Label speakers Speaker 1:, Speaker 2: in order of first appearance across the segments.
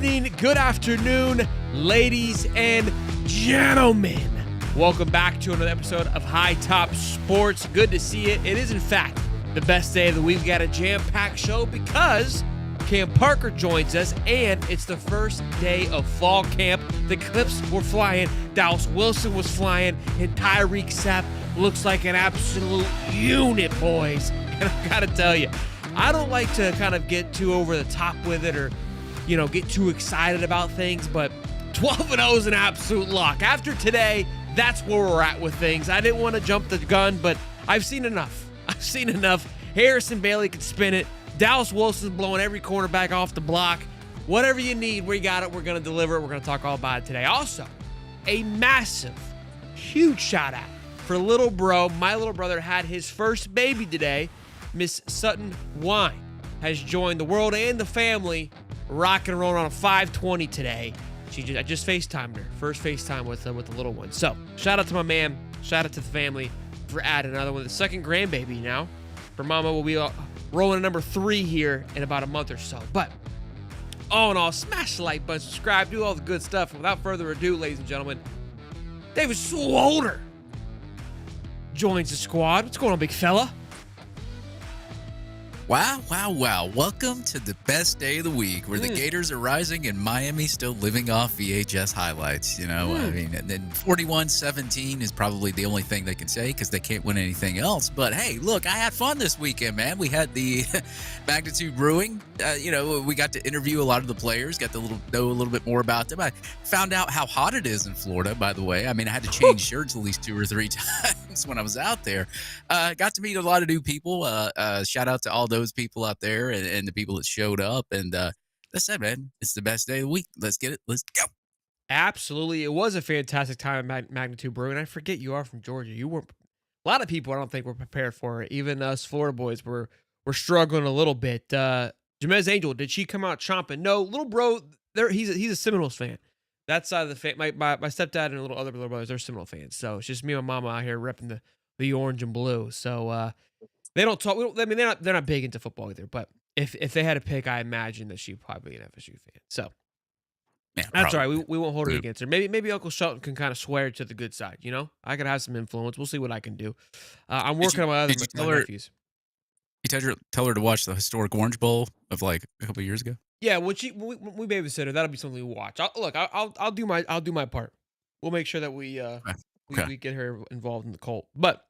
Speaker 1: evening, good afternoon, ladies and gentlemen. Welcome back to another episode of High Top Sports. Good to see it. It is, in fact, the best day of the week. We got a jam-packed show because Cam Parker joins us, and it's the first day of fall camp. The Clips were flying, Dallas Wilson was flying, and Tyreek Sapp looks like an absolute unit, boys. And I gotta tell you, I don't like to kind of get too over the top with it or, get too excited about things, but 12-0 is an absolute lock. After today, that's where we're at with things. I didn't want to jump the gun, but I've seen enough. Harrison Bailey can spin it. Dallas Wilson's blowing every cornerback off the block. Whatever you need, we got it. We're going to deliver it. We're going to talk all about it today. Also, a massive, huge shout out for little bro. My little brother had his first baby today. Miss Sutton Wine has joined the world and the family, rocking and rolling on a 520 today. I just FaceTimed her. First FaceTime with the little one. So, shout out to my man. Shout out to the family for adding another one. The second grandbaby now. For Mama will be rolling to number 3 here in about a month or so. But, all in all, smash the like button, subscribe, do all the good stuff. And without further ado, ladies and gentlemen, David Swolder joins the squad. What's going on, big fella?
Speaker 2: Wow. Welcome to the best day of the week where the Gators are rising and Miami still living off VHS highlights. I mean, and then 41-17 is probably the only thing they can say because they can't win anything else. But hey, look, I had fun this weekend, man. We had the Magnitude Brewing. We got to interview a lot of the players, got to know a little bit more about them. I found out how hot it is in Florida, by the way. I mean, I had to change shirts at least 2 or 3 times when I was out there. Got to meet a lot of new people. Shout out to all those people out there and the people that showed up. And that's it, man. It's the best day of the week. Let's get it. Let's go.
Speaker 1: Absolutely. It was a fantastic time at Magnitude Brewing. I forget you are from Georgia. You weren't. A lot of people I don't think were prepared for it. Even us Florida boys were struggling a little bit. Jamez Angel, did she come out chomping? No, little bro, he's a Seminoles fan. That side of the fan, my stepdad and other little brothers, they're Seminole fans. So it's just me and my mama out here repping the orange and blue. So they don't talk. They're not big into football either. But if they had a pick, I imagine that she'd probably be an FSU fan. So
Speaker 2: yeah,
Speaker 1: that's all right. We won't hold it against her. Maybe Uncle Shelton can kind of swear to the good side. I could have some influence. We'll see what I can do. I'm working on my nephews.
Speaker 2: You tell her to watch the historic Orange Bowl of like a couple of years ago.
Speaker 1: Yeah, when we babysit her, that'll be something we watch. I'll do my part. We'll make sure that we get her involved in the cult. But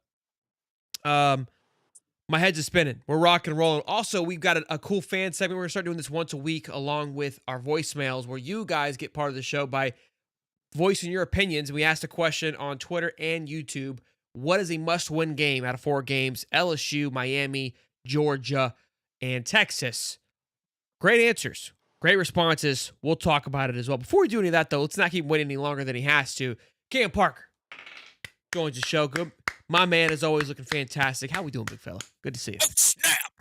Speaker 1: my head's just spinning. We're rocking and rolling. Also, we've got a cool fan segment. We're going to start doing this once a week along with our voicemails where you guys get part of the show by voicing your opinions. We asked a question on Twitter and YouTube. What is a must-win game out of 4 games? LSU, Miami, Georgia, and Texas. Great answers. Great responses. We'll talk about it as well. Before we do any of that, though, let's not keep waiting any longer than he has to. Cam Parker joins the show. Good. My man is always looking fantastic. How we doing, big fella? Good to see you.
Speaker 2: Oh, snap.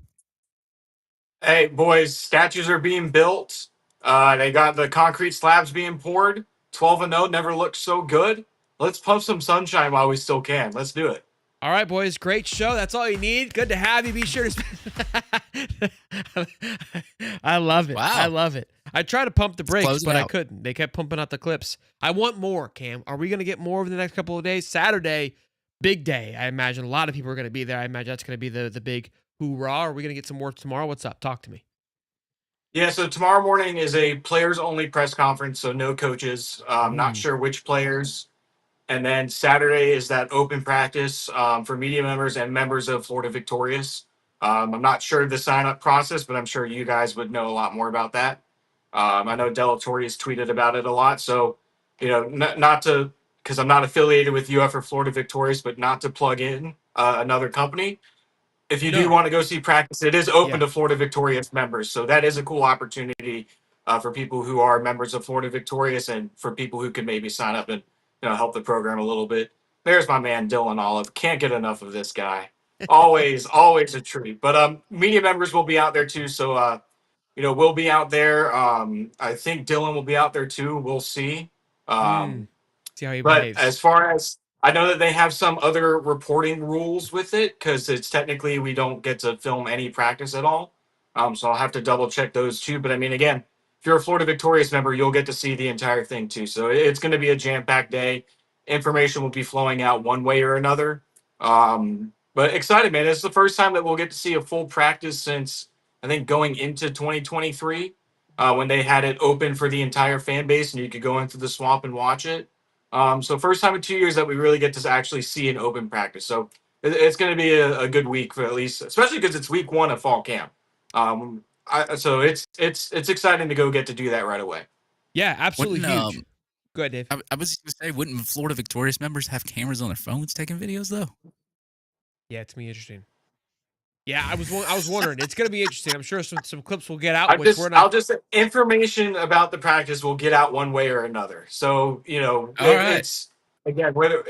Speaker 3: Hey, boys, statues are being built. They got the concrete slabs being poured. 12-0 never looked so good. Let's pump some sunshine while we still can. Let's do it.
Speaker 1: All right, boys. Great show. That's all you need. Good to have you. Be sure to... I love it.
Speaker 2: Wow.
Speaker 1: I love it. I tried to pump the brakes, but I
Speaker 2: out.
Speaker 1: couldn't. They kept pumping out the clips. I want more, Cam. Are we going to get more over the next couple of days? Saturday, big day. I imagine a lot of people are going to be there. I imagine that's going to be the big hoorah. Are we going to get some more tomorrow? What's up? Talk to me.
Speaker 3: Yeah, so tomorrow morning is a players-only press conference, so no coaches. Not sure which players. And then Saturday is that open practice for media members and members of Florida Victorious. I'm not sure of the sign-up process, but I'm sure you guys would know a lot more about that. I know Delatorre has tweeted about it a lot. So, not to, because I'm not affiliated with UF or Florida Victorious, but not to plug in another company. If you do want to go see practice, it is open to Florida Victorious members. So that is a cool opportunity for people who are members of Florida Victorious and for people who can maybe sign up and help the program a little bit. There's my man, Dylan Olive. Can't get enough of this guy. Always a treat. But media members will be out there too. So, we'll be out there. I think Dylan will be out there too. We'll see.
Speaker 1: See how he
Speaker 3: but
Speaker 1: behaves.
Speaker 3: As far as I know that they have some other reporting rules with it because it's technically we don't get to film any practice at all. So I'll have to double check those too. But I mean, again, if you're a Florida Victorious member, you'll get to see the entire thing too. So it's going to be a jam-packed day. Information will be flowing out one way or another. But excited, man. It's the first time that we'll get to see a full practice since I think going into 2023, when they had it open for the entire fan base and you could go into the swamp and watch it. So first time in 2 years that we really get to actually see an open practice. So it's going to be a good week for at least, especially because it's week one of fall camp. So it's exciting to go get to do that right away.
Speaker 1: Yeah, absolutely
Speaker 2: Wouldn't
Speaker 1: huge. Go ahead, Dave.
Speaker 2: I was going to say, wouldn't Florida Victorious members have cameras on their phones taking videos though?
Speaker 1: Yeah, it's gonna be interesting. Yeah, I was wondering. It's gonna be interesting. I'm sure some clips will get out,
Speaker 3: I
Speaker 1: which
Speaker 3: just
Speaker 1: we're
Speaker 3: I'll
Speaker 1: not.
Speaker 3: just information about the practice will get out one way or another. So
Speaker 2: All right.
Speaker 3: it's again whether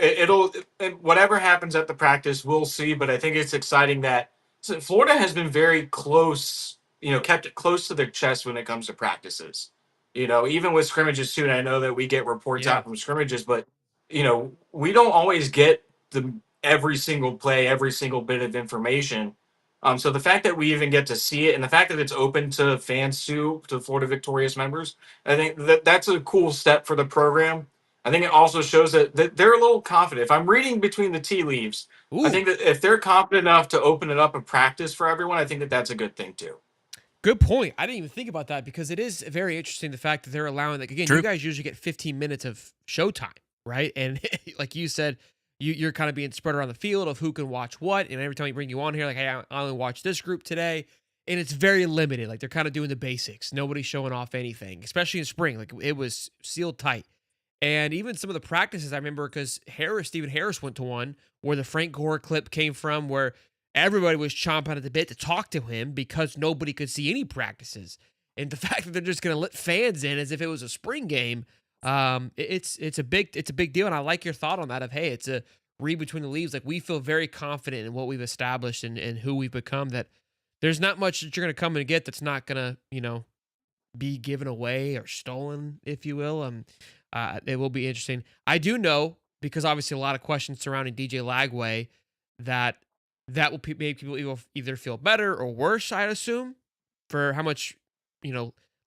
Speaker 3: whatever happens at the practice, we'll see. But I think it's exciting that so Florida has been very close. Kept it close to their chest when it comes to practices. Even with scrimmages too. And I know that we get reports
Speaker 1: Yeah,
Speaker 3: out from scrimmages, but we don't always get the every single play, every single bit of information. So the fact that we even get to see it and the fact that it's open to fans too, to Florida Victorious members, I think that's a cool step for the program. I think it also shows that they're a little confident. If I'm reading between the tea leaves, I
Speaker 1: ooh,
Speaker 3: think that if they're confident enough to open it up a practice for everyone, I think that that's a good thing too.
Speaker 1: good point. I didn't even think about that because it is very interesting the fact that they're allowing, like, again, you
Speaker 2: True.
Speaker 1: guys usually get 15 minutes of showtime, right? And like you said, you're kind of being spread around the field of who can watch what. And every time we bring you on here, like, hey, I only watch this group today. And it's very limited. Like, they're kind of doing the basics. Nobody's showing off anything, especially in spring. Like, it was sealed tight. And even some of the practices, I remember because Stephen Harris went to one where the Frank Gore clip came from, where everybody was chomping at the bit to talk to him because nobody could see any practices. And the fact that they're just going to let fans in as if it was a spring game, it's a big deal. And I like your thought on that of, hey, it's a read between the leaves. Like, we feel very confident in what we've established and who we've become, that there's not much that you're going to come and get that's not going to, be given away or stolen, if you will. It will be interesting. I do know, because obviously a lot of questions surrounding DJ Lagway, that will make people either feel better or worse, I'd assume, for how much,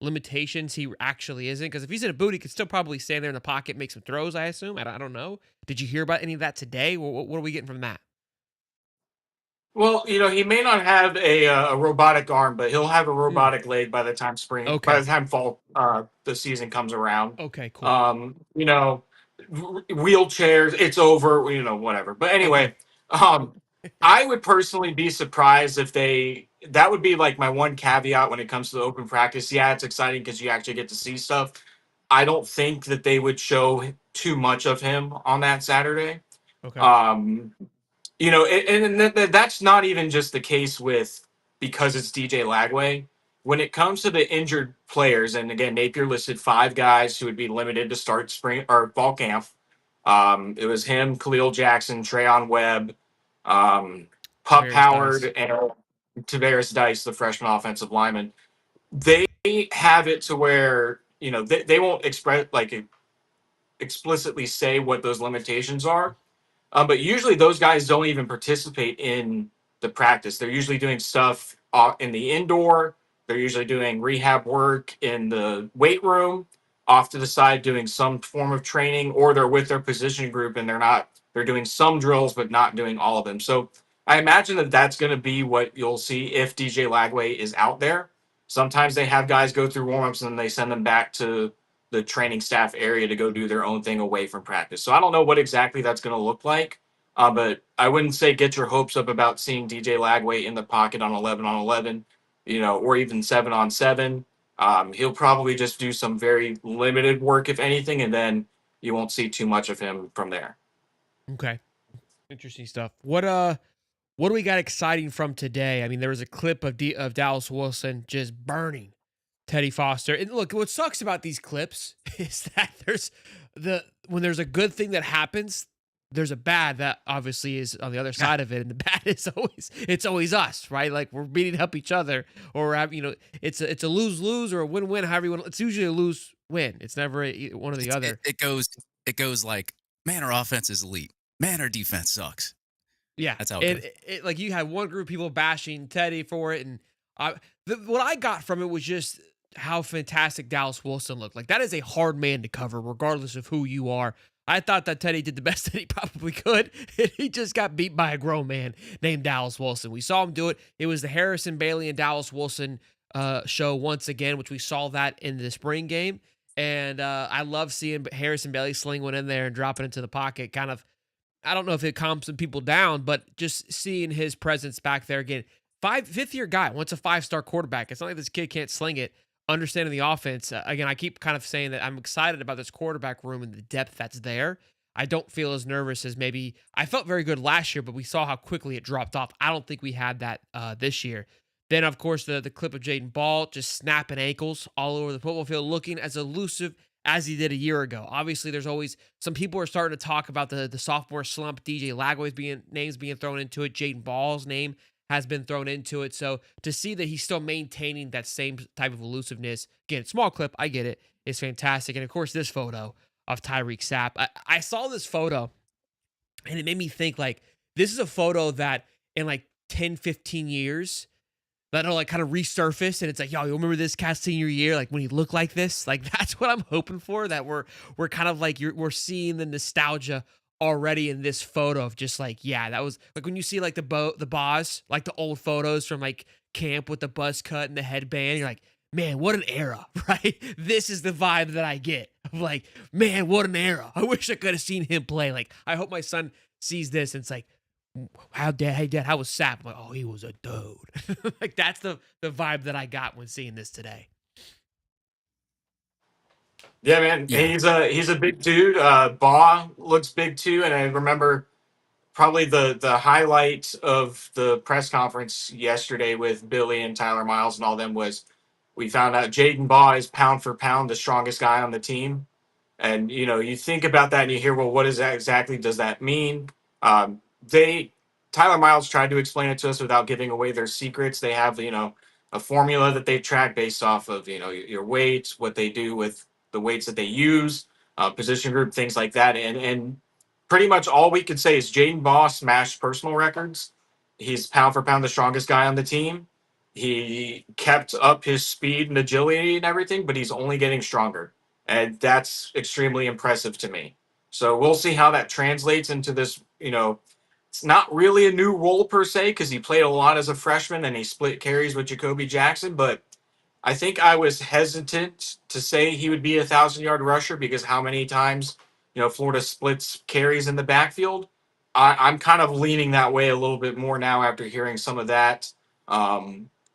Speaker 1: limitations he actually isn't. Because if he's in a boot, he could still probably stand there in the pocket, make some throws, I assume. I don't know. Did you hear about any of that today? What are we getting from that?
Speaker 3: Well, he may not have a robotic arm, but he'll have a
Speaker 1: Hmm.
Speaker 3: robotic leg by
Speaker 1: Okay.
Speaker 3: the time fall the season comes around.
Speaker 1: Okay, cool.
Speaker 3: Wheelchairs, it's over, whatever. But
Speaker 1: Okay.
Speaker 3: anyway, I would personally be surprised if that would be like my one caveat when it comes to the open practice. Yeah, it's exciting because you actually get to see stuff. I don't think that they would show too much of him on that Saturday.
Speaker 1: Okay.
Speaker 3: Um, that's not even just the case with because it's DJ Lagway. When it comes to the injured players, and again, Napier listed 5 guys who would be limited to start spring or fall camp. It was him, Khalil Jackson, Trayon Webb, Pup
Speaker 1: Tavares
Speaker 3: Howard,
Speaker 1: dice.
Speaker 3: and Tavares Dice, the freshman offensive lineman. They have it to where they won't explicitly say what those limitations are, but usually those guys don't even participate in the practice. They're usually doing stuff in the indoor. They're usually doing rehab work in the weight room, off to the side doing some form of training, or they're with their position group and they're doing some drills but not doing all of them. So I imagine that that's going to be what you'll see if DJ Lagway is out there. Sometimes they have guys go through warmups and then they send them back to the training staff area to go do their own thing away from practice. So I don't know what exactly that's going to look like. But I wouldn't say get your hopes up about seeing DJ Lagway in the pocket on 11 on 11, or even 7 on 7. He'll probably just do some very limited work, if anything, and then you won't see too much of him from there.
Speaker 1: Okay. Interesting stuff. What do we got exciting from today? I mean, there was a clip of Dallas Wilson just burning Teddy Foster. And look, what sucks about these clips is that when there's a good thing that happens, there's a bad that obviously is on the other
Speaker 2: Yeah.
Speaker 1: side of it, and the bad is always us, right? Like, we're beating up each other, or we're having, it's a lose lose or a win win. However you want. It's usually a lose win. It's never one or the
Speaker 2: It's,
Speaker 1: other.
Speaker 2: it goes like, man, our offense is elite. Man, our defense sucks.
Speaker 1: Yeah,
Speaker 2: That's how it
Speaker 1: and
Speaker 2: goes.
Speaker 1: like, you had one group of people bashing Teddy for it, and what I got from it was just how fantastic Dallas Wilson looked. Like, that is a hard man to cover, regardless of who you are. I thought that Teddy did the best that he probably could, and he just got beat by a grown man named Dallas Wilson. We saw him do it. It was the Harrison Bailey and Dallas Wilson show once again, which we saw that in the spring game. And I love seeing Harrison Bailey sling one in there and drop it into the pocket. Kind of, I don't know if it calms some people down, but just seeing his presence back there again. Fifth year guy, wants a 5-star quarterback. It's not like this kid can't sling it. Understanding the offense. Again, I keep kind of saying that I'm excited about this quarterback room and the depth that's there. I don't feel as nervous as maybe I felt very good last year, but we saw how quickly it dropped off. I don't think we had that this year. Then, of course, the clip of Jaden Ball just snapping ankles all over the football field, looking as elusive as he did a year ago. Obviously, there's always some people are starting to talk about the sophomore slump. DJ Lagway's names being thrown into it. Jaden Ball's name has been thrown into it. So to see that he's still maintaining that same type of elusiveness, again, small clip, I get it, is fantastic. And of course, this photo of Tyreek Sapp. I saw this photo and it made me think like this is a photo that in like 10, 15 years that'll like kind of resurface and it's like, yo, you remember this cat's senior year, like when he looked like this? Like that's what I'm hoping for, that we're kind of like we're seeing the nostalgia already in this photo of just like, yeah, that was like when you see like the Boz, like the old photos from like camp with the buzz cut and the headband, you're like, man, what an era, right? This is the vibe that I get of like, man, what an era. I wish I could have seen him play. Like, I hope my son sees this and it's like, hey dad, how was Sapp? I'm like, oh, he was a dude. Like that's the vibe that I got when seeing this today.
Speaker 3: Yeah, man,
Speaker 2: Yeah.
Speaker 3: he's a big dude. Baugh looks big too, and I remember probably the highlight of the press conference yesterday with Billy and Tyler Miles and all them was we found out Jaden Baugh is pound for pound the strongest guy on the team. And you think about that and you hear, well, what is that exactly? Does that mean? They Tyler Miles tried to explain it to us without giving away their secrets. They have a formula that they track based off of your weights, what they do with the weights that they use, position group, things like that. And pretty much all we could say is Jaden Baugh smashed personal records. He's pound for pound the strongest guy on the team. He kept up his speed and agility and everything, but he's only getting stronger. And that's extremely impressive to me. So we'll see how that translates into this. It's not really a new role per se because he played a lot as a freshman and he split carries with Jacoby Jackson. But I think I was hesitant to say he would be 1,000-yard rusher because how many times Florida splits carries in the backfield. I'm kind of leaning that way a little bit more now after hearing some of that.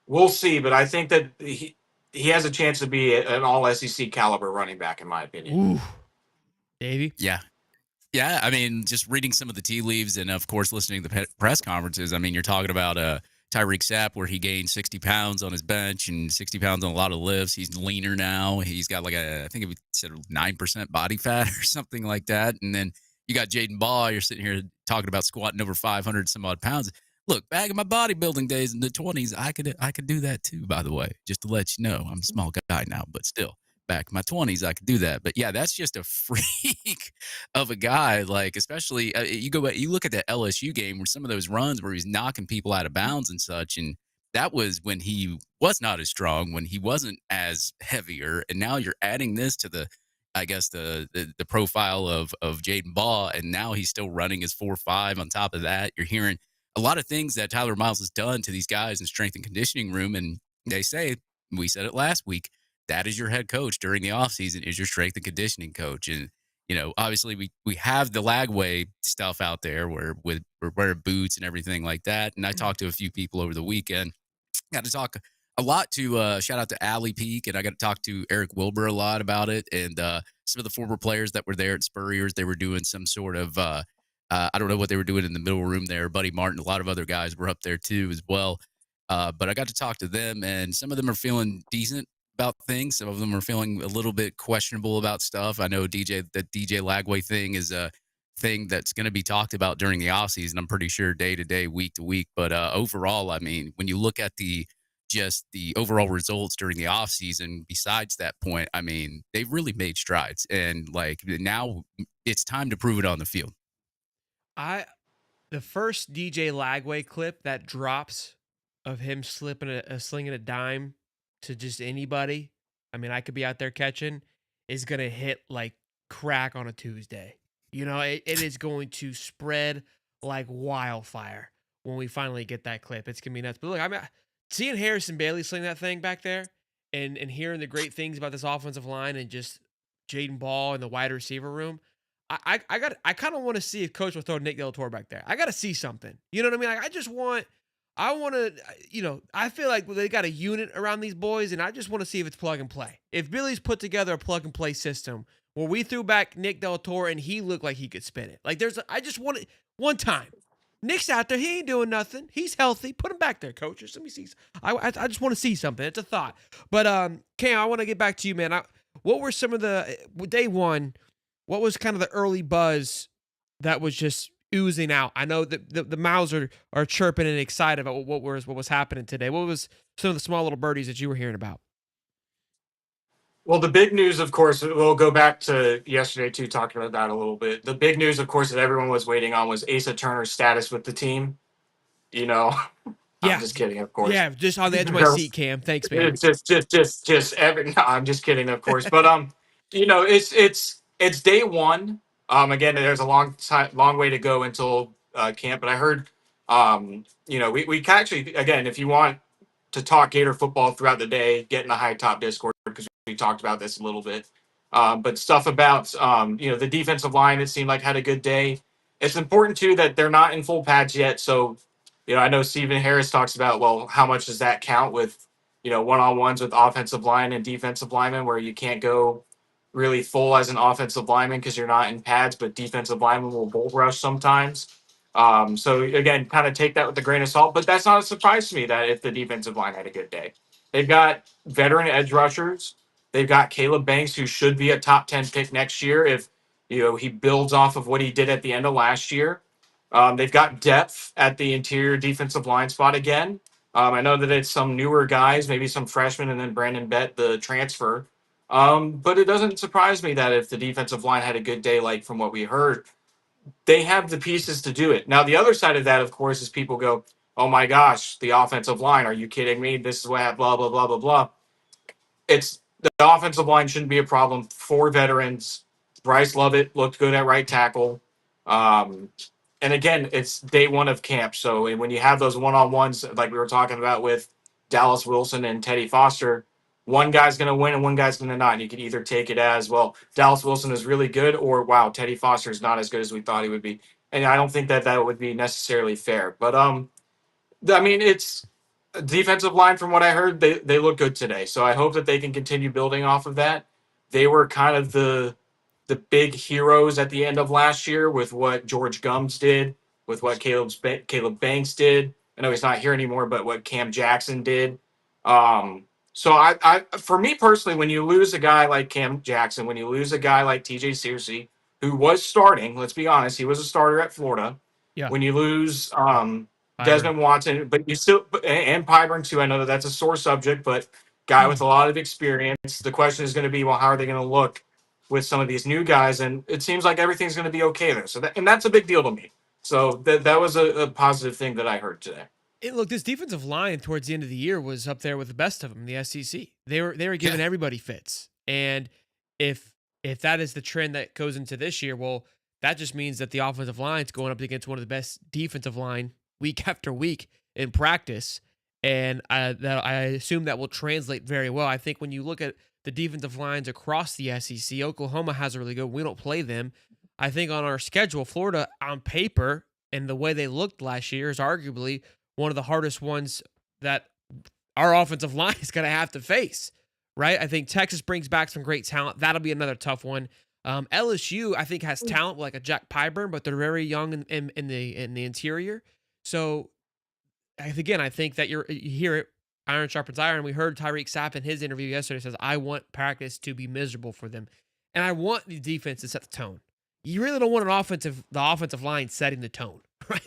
Speaker 3: We'll see, but I think that he has a chance to be an all SEC caliber running back, in my opinion.
Speaker 1: Ooh, Davey.
Speaker 2: Yeah. Yeah, I mean, just reading some of the tea leaves and, of course, listening to the press conferences. I mean, you're talking about Tyreek Sapp, where he gained 60 pounds on his bench and 60 pounds on a lot of lifts. He's leaner now. He's got I think it said 9% body fat or something like that. And then you got Jaden Baugh. You're sitting here talking about squatting over 500 some odd pounds. Look, back in my bodybuilding days in the 20s, I could do that too, by the way, just to let you know. I'm a small guy now, but still. Back in my 20s, I could do that. But yeah, that's just a freak of a guy. Like, especially you look at the LSU game where some of those runs where he's knocking people out of bounds and such. And that was when he was not as strong, when he wasn't as heavier. And now you're adding this to I guess the profile of Jaden Baugh. And now he's still running his 4.5 on top of that. You're hearing a lot of things that Tyler Miles has done to these guys in strength and conditioning room. And they say, we said it last week, that is your head coach during the offseason, is your strength and conditioning coach. And, obviously we have the Lagway stuff out there where we're wearing boots and everything like that. And I talked to a few people over the weekend, got to talk a lot to shout out to Allie Peak, and I got to talk to Eric Wilbur a lot about it. And some of the former players that were there at Spurrier's, they were doing some sort of, I don't know what they were doing in the middle room there. Buddy Martin, a lot of other guys were up there too as well. But I got to talk to them, and some of them are feeling decent about things. Some of them are feeling a little bit questionable about stuff. I know the DJ Lagway thing is a thing that's going to be talked about during the offseason. I'm pretty sure day to day, week to week. But overall, I mean, when you look at the overall results during the offseason, besides that point, I mean, they've really made strides. And like now it's time to prove it on the field.
Speaker 1: The first DJ Lagway clip that drops of him slinging a dime to just anybody I mean, I could be out there catching, is going to hit like crack on a Tuesday. It is going to spread like wildfire when we finally get that clip. It's going to be nuts. But look, I'm seeing Harrison Bailey sling that thing back there and hearing the great things about this offensive line and just Jaden Ball in the wide receiver room. I kind of want to see if Coach will throw Nick Del Toro back there. I got to see something. You know what I mean? Like I want to, I feel like they got a unit around these boys, and I just want to see if it's plug and play. If Billy's put together a plug and play system where we threw back Nick Del Toro and he looked like he could spin it. Like I just want it one time. Nick's out there. He ain't doing nothing. He's healthy. Put him back there, coach. Let me see. I just want to see something. It's a thought. But, Cam, I want to get back to you, man. What were some of the day one? What was kind of the early buzz that was just oozing out? I know that the mouths are chirping and excited about what was happening today. What was some of the small little birdies that you were hearing about?
Speaker 3: Well, the big news, of course, we'll go back to yesterday too, talking about that a little bit. The big news, of course, that everyone was waiting on was Asa Turner's status with the team. You know, I'm
Speaker 1: Yeah.
Speaker 3: just kidding, of course.
Speaker 1: Yeah, just on the edge of my seat, Cam. Thanks, man.
Speaker 3: It's just every. No, I'm just kidding, of course. But it's day one. Again, there's a long way to go until camp. But I heard, we can actually, again, if you want to talk Gator football throughout the day, get in the high top Discord because we talked about this a little bit. But stuff about the defensive line, it seemed like had a good day. It's important too that they're not in full pads yet. So, I know Stephen Harris talks about, well, how much does that count with, one-on-ones with offensive line and defensive linemen where you can't go really full as an offensive lineman because you're not in pads, but defensive linemen will bull rush sometimes. So again, kind of take that with a grain of salt, but that's not a surprise to me that if the defensive line had a good day. They've got veteran edge rushers. They've got Caleb Banks, who should be a top 10 pick next year if he builds off of what he did at the end of last year. They've got depth at the interior defensive line spot again. I know that it's some newer guys, maybe some freshmen, and then Brandon Bett, the transfer. But it doesn't surprise me that if the defensive line had a good day, like from what we heard, they have the pieces to do it. Now, the other side of that, of course, is people go, oh my gosh, the offensive line. Are you kidding me? This is what blah, blah, blah, blah, blah. It's the offensive line shouldn't be a problem for veterans. Bryce Lovett looked good at right tackle. And again, it's day one of camp. So when you have those one-on-ones, like we were talking about with Dallas Wilson and Teddy Foster, one guy's going to win and one guy's going to not. And you can either take it as, well, Dallas Wilson is really good, or wow, Teddy Foster is not as good as we thought he would be. And I don't think that would be necessarily fair. But it's defensive line. From what I heard, they look good today. So I hope that they can continue building off of that. They were kind of the big heroes at the end of last year with what George Gums did, with what Caleb Banks did. I know he's not here anymore, but what Cam Jackson did. So I for me personally, when you lose a guy like Cam Jackson, when you lose a guy like TJ Searcy, who was starting, let's be honest, he was a starter at Florida.
Speaker 1: Yeah.
Speaker 3: When you lose Desmond Watson, but you still, and Pyburn too, I know that's a sore subject, but guy with a lot of experience. The question is going to be, well, how are they going to look with some of these new guys? And it seems like everything's going to be okay there. So that's a big deal to me. So that was a positive thing that I heard today.
Speaker 1: Look, this defensive line towards the end of the year was up there with the best of them in the SEC. They were giving everybody fits, and if that is the trend that goes into this year, well, that just means that the offensive line is going up against one of the best defensive line week after week in practice, and I assume that will translate very well. I think when you look at the defensive lines across the SEC, Oklahoma has a really good. We don't play them. I think on our schedule, Florida on paper and the way they looked last year is arguably one of the hardest ones that our offensive line is going to have to face, right? I think Texas brings back some great talent. That'll be another tough one. LSU, I think, has talent like a Jack Pyburn, but they're very young in the interior. So, again, I think that you hear it, iron sharpens iron. We heard Tyreek Sapp in his interview yesterday says, I want practice to be miserable for them. And I want the defense to set the tone. You really don't want the offensive line setting the tone, right?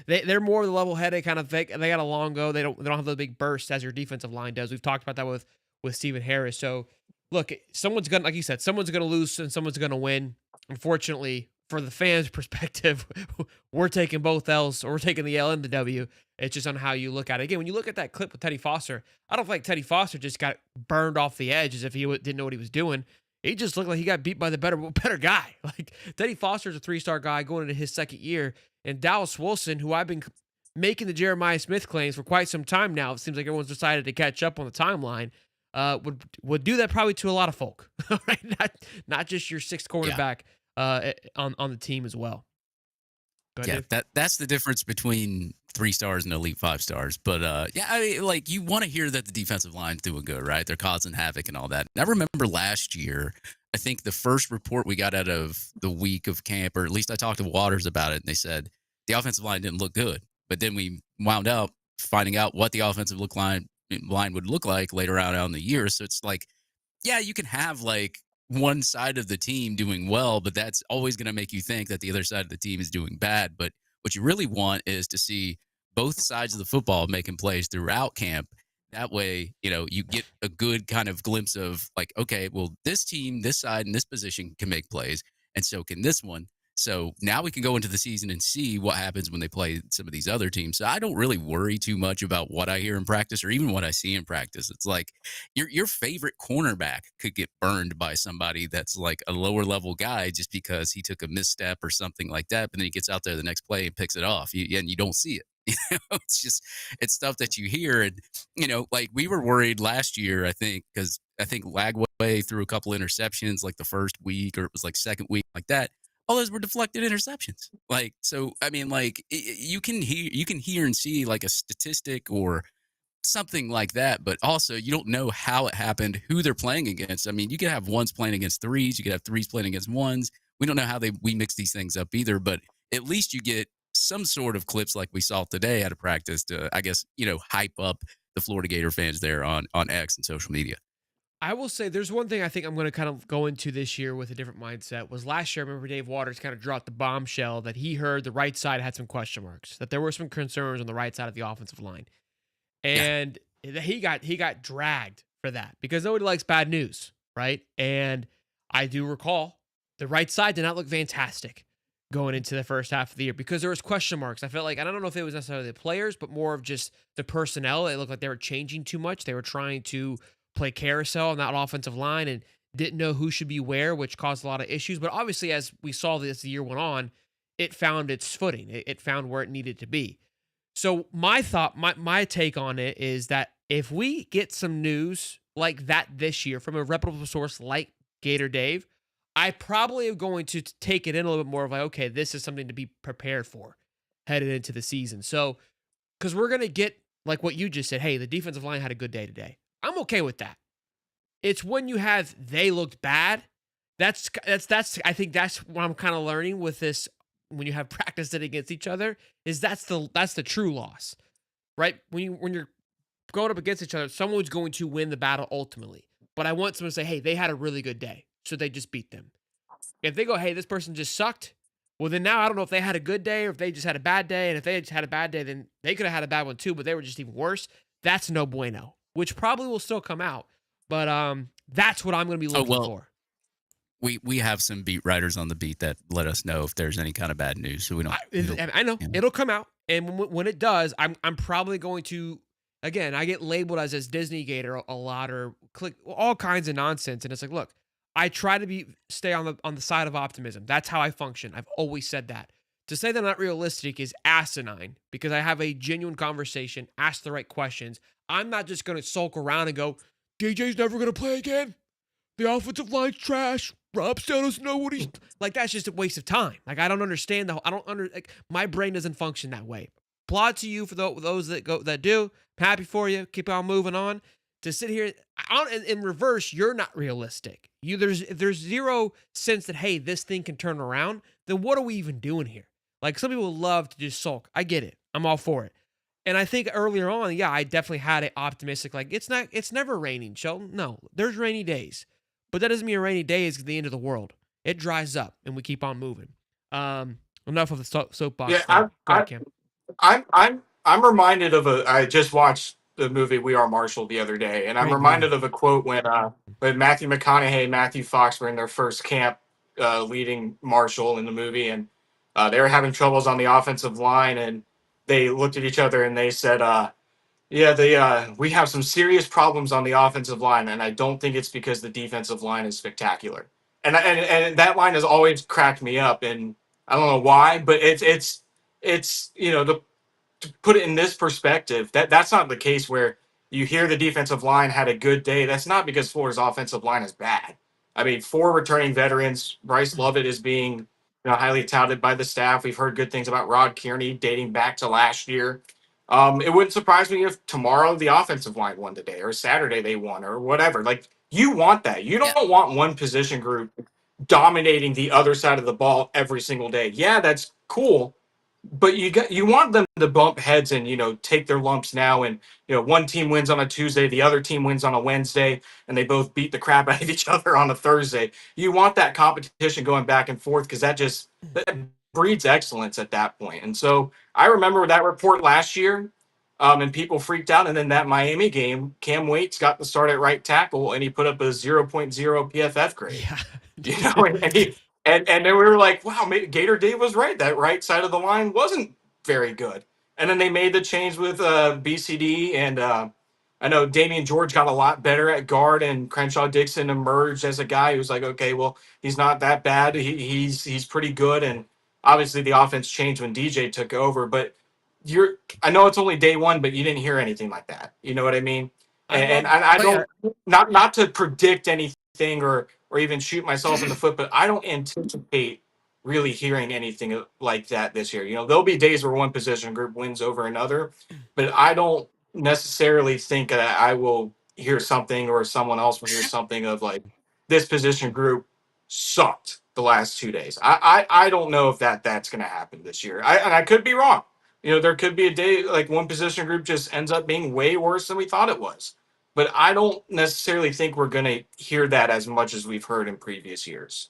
Speaker 1: They're more of the level-headed kind of thing. They got a long go. They don't have the big bursts as your defensive line does. We've talked about that with Stephen Harris. So, look, someone's gonna, like you said, someone's gonna lose and someone's gonna win. Unfortunately, for the fans' perspective, we're taking both L's, or we're taking the L and the W. It's just on how you look at it. Again, when you look at that clip with Teddy Foster, I don't feel like Teddy Foster just got burned off the edge as if he didn't know what he was doing. He just looked like he got beat by the better guy. Like, Teddy Foster's a 3-star guy going into his second year, and Dallas Wilson, who I've been making the Jeremiah Smith claims for quite some time now, it seems like everyone's decided to catch up on the timeline. Would do that probably to a lot of folk, right? Not just your sixth cornerback on the team as well.
Speaker 2: Yeah, that's the difference between 3 stars and elite 5 stars. But I mean, like, you want to hear that the defensive line's doing good, right? They're causing havoc and all that. And I remember last year, I think the first report we got out of the week of camp, or at least I talked to Waters about it, and they said the offensive line didn't look good. But then we wound up finding out what the offensive line would look like later on in the year. So it's like, yeah, you can have like one side of the team doing well, but that's always going to make you think that the other side of the team is doing bad. But what you really want is to see both sides of the football making plays throughout camp. That way, you get a good kind of glimpse of like, okay, well, this team, this side, and this position can make plays, and so can this one. So now we can go into the season and see what happens when they play some of these other teams. So I don't really worry too much about what I hear in practice or even what I see in practice. It's like your favorite cornerback could get burned by somebody that's like a lower level guy just because he took a misstep or something like that. But then he gets out there the next play and picks it off, and you don't see it. It's stuff that you hear. And, like we were worried last year, I think Lagway threw a couple interceptions like the first week, or it was like second week, like that. All those were deflected interceptions. Like, so, I mean, like you can hear and see like a statistic or something like that, but also you don't know how it happened, who they're playing against. I mean, you could have ones playing against threes, you could have threes playing against ones. We don't know how we mix these things up either, but at least you get some sort of clips like we saw today out of practice to, I guess, hype up the Florida Gator fans there on X and social media.
Speaker 1: I will say there's one thing I think I'm going to kind of go into this year with a different mindset. Was last year, I remember Dave Waters kind of dropped the bombshell that he heard the right side had some question marks, that there were some concerns on the right side of the offensive line. And he got dragged for that because nobody likes bad news, right? And I do recall the right side did not look fantastic going into the first half of the year because there was question marks. I felt like, I don't know if it was necessarily the players, but more of just the personnel. It looked like they were changing too much. They were trying to play carousel on that offensive line and didn't know who should be where, which caused a lot of issues. But obviously, as we saw this the year went on, it found its footing. It found where it needed to be. So my thought, my take on it is that if we get some news like that this year from a reputable source like Gator Dave, I probably am going to take it in a little bit more of like, okay, this is something to be prepared for headed into the season. So, because we're going to get like what you just said, hey, the defensive line had a good day today. I'm okay with that. It's when you have they looked bad. That's I think that's what I'm kind of learning with this. When you have practiced it against each other, is that's the true loss, right? When you're going up against each other, someone's going to win the battle ultimately. But I want someone to say, hey, they had a really good day, so they just beat them. If they go, hey, this person just sucked, well, then now I don't know if they had a good day or if they just had a bad day. And if they just had a bad day, then they could have had a bad one too, but they were just even worse. That's no bueno, which probably will still come out. But that's what I'm going to be looking for.
Speaker 2: We have some beat writers on the beat that let us know if there's any kind of bad news. So we don't.
Speaker 1: I know it'll come out, and when it does, I'm probably going to. Again, I get labeled as this Disney Gator a lot, or click all kinds of nonsense, and it's like, look, I try to stay on the side of optimism. That's how I function. I've always said that. To say that I'm not realistic is asinine because I have a genuine conversation, ask the right questions. I'm not just going to sulk around and go, DJ's never going to play again. The offensive line's trash. Rob still doesn't know what he's like. That's just a waste of time. Like, I don't understand my brain doesn't function that way. Applaud to you for those that do. I'm happy for you. Keep on moving on. To sit here in reverse, you're not realistic. If there's zero sense that, hey, this thing can turn around, then what are we even doing here? Like, some people love to just sulk. I get it. I'm all for it. And I think earlier on, yeah, I definitely had it optimistic. Like, it's never raining, Sheldon. No, there's rainy days. But that doesn't mean a rainy day is the end of the world. It dries up, and we keep on moving. Enough of the soapbox.
Speaker 3: Yeah, I'm reminded of I just watched the movie We Are Marshall the other day, and I'm reminded of a quote when Matthew McConaughey and Matthew Fox were in their first camp leading Marshall in the movie, and they were having troubles on the offensive line, and they looked at each other and they said, "Yeah, we have some serious problems on the offensive line, and I don't think it's because the defensive line is spectacular." And that line has always cracked me up, and I don't know why, but it's the to put it in this perspective, that's not the case where you hear the defensive line had a good day. That's not because Florida's offensive line is bad. I mean, four returning veterans. Bryce Lovett is being highly touted by the staff. We've heard good things about Rod Kearney dating back to last year. It wouldn't surprise me if tomorrow the offensive line won today, or Saturday they won, or whatever. Like, you want that. You
Speaker 2: Yeah.
Speaker 3: don't want one position group dominating the other side of the ball every single day. Yeah, that's cool, but you want them to bump heads and take their lumps now, and one team wins on a Tuesday, the other team wins on a Wednesday, and they both beat the crap out of each other on a Thursday. You want that competition going back and forth, because that breeds excellence at that point. And so I remember that report last year, and people freaked out, and then that Miami game, Cam Waits got the start at right tackle and he put up a 0.0 PFF grade.
Speaker 1: Yeah.
Speaker 3: And then we were like, wow, maybe Gator Dave was right. That right side of the line wasn't very good. And then they made the change with BCD, and I know Damian George got a lot better at guard, and Crenshaw Dixon emerged as a guy who's like, okay, well, he's not that bad. He's pretty good. And obviously the offense changed when DJ took over. But I know it's only day one, but you didn't hear anything like that. You know what I mean?
Speaker 1: I
Speaker 3: And
Speaker 1: love.
Speaker 3: I
Speaker 1: Oh yeah.
Speaker 3: don't, not to predict anything or even shoot myself in the foot, but I don't anticipate really hearing anything like that this year. There'll be days where one position group wins over another, but I don't necessarily think that I will hear something, or someone else will hear something of like, this position group sucked the last 2 days. I don't know if that's going to happen this year. And I could be wrong. There could be a day like one position group just ends up being way worse than we thought it was. But I don't necessarily think we're going to hear that as much as we've heard in previous years.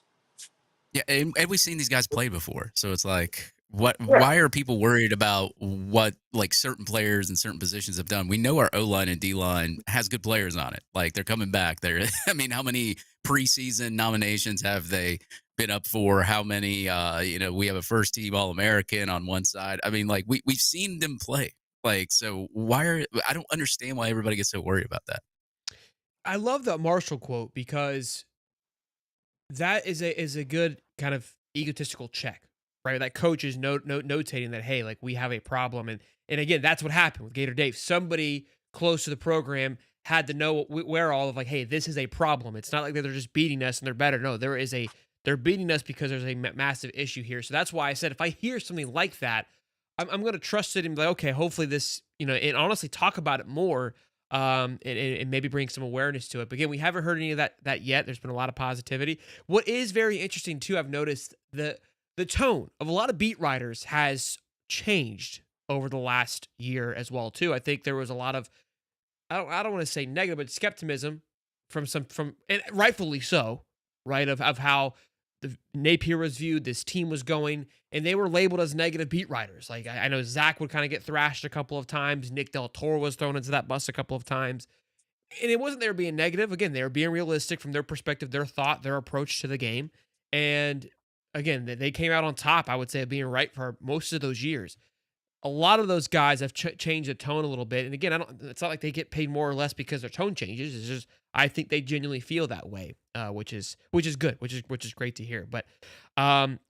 Speaker 2: Yeah, and we've seen these guys play before, so it's like, what?
Speaker 3: Yeah.
Speaker 2: Why are people worried about what like certain players and certain positions have done? We know our O line and D line has good players on it. Like, they're coming back. I mean, how many preseason nominations have they been up for? How many? We have a first team All American on one side. I mean, like, we've seen them play. Like, so I don't understand why everybody gets so worried about that.
Speaker 1: I love that Marshall quote, because that is a good kind of egotistical check, right? That coach is notating that, hey, like, we have a problem, and again, that's what happened with Gator Dave. Somebody close to the program had to know where all of, like, hey, this is a problem. It's not like they're just beating us and they're better. No, they're beating us because there's a massive issue here. So that's why I said, if I hear something like that, I'm going to trust it and be like, okay, hopefully this, and honestly talk about it more, and maybe bring some awareness to it. But again, we haven't heard any of that yet. There's been a lot of positivity. What is very interesting too, I've noticed the tone of a lot of beat writers has changed over the last year as well too. I think there was a lot of, I don't want to say negative, but skepticism and rightfully so, right? Of how the Napier was viewed, this team was going, and they were labeled as negative beat writers. Like, I know Zach would kind of get thrashed a couple of times. Nick Del Toro was thrown into that bus a couple of times. And it wasn't they were being negative. Again, they were being realistic from their perspective, their thought, their approach to the game. And again, they came out on top, I would say, of being right for most of those years. A lot of those guys have changed the tone a little bit. And again, it's not like they get paid more or less because their tone changes. It's just, I think they genuinely feel that way, which is good, which is great to hear. But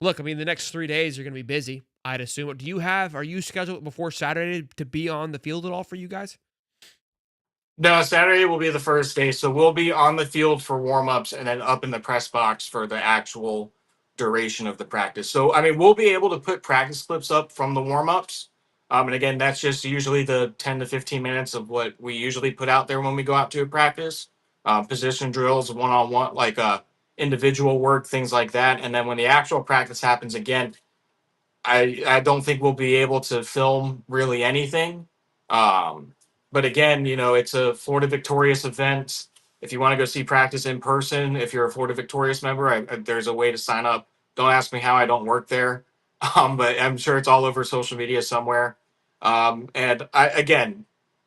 Speaker 1: look, I mean, the next 3 days are going to be busy, I'd assume. Are you scheduled before Saturday to be on the field at all for you guys?
Speaker 3: No, Saturday will be the first day, so we'll be on the field for warm-ups and then up in the press box for the actual duration of the practice. So, I mean, we'll be able to put practice clips up from the warm-ups. And again, that's just usually the 10 to 15 minutes of what we usually put out there when we go out to a practice. Position drills, one-on-one, like individual work, things like that. And then when the actual practice happens again, I don't think we'll be able to film really anything. But again, it's a Florida Victorious event. If you want to go see practice in person, if you're a Florida Victorious member, there's a way to sign up. Don't ask me how, I don't work there, but I'm sure it's all over social media somewhere. And again,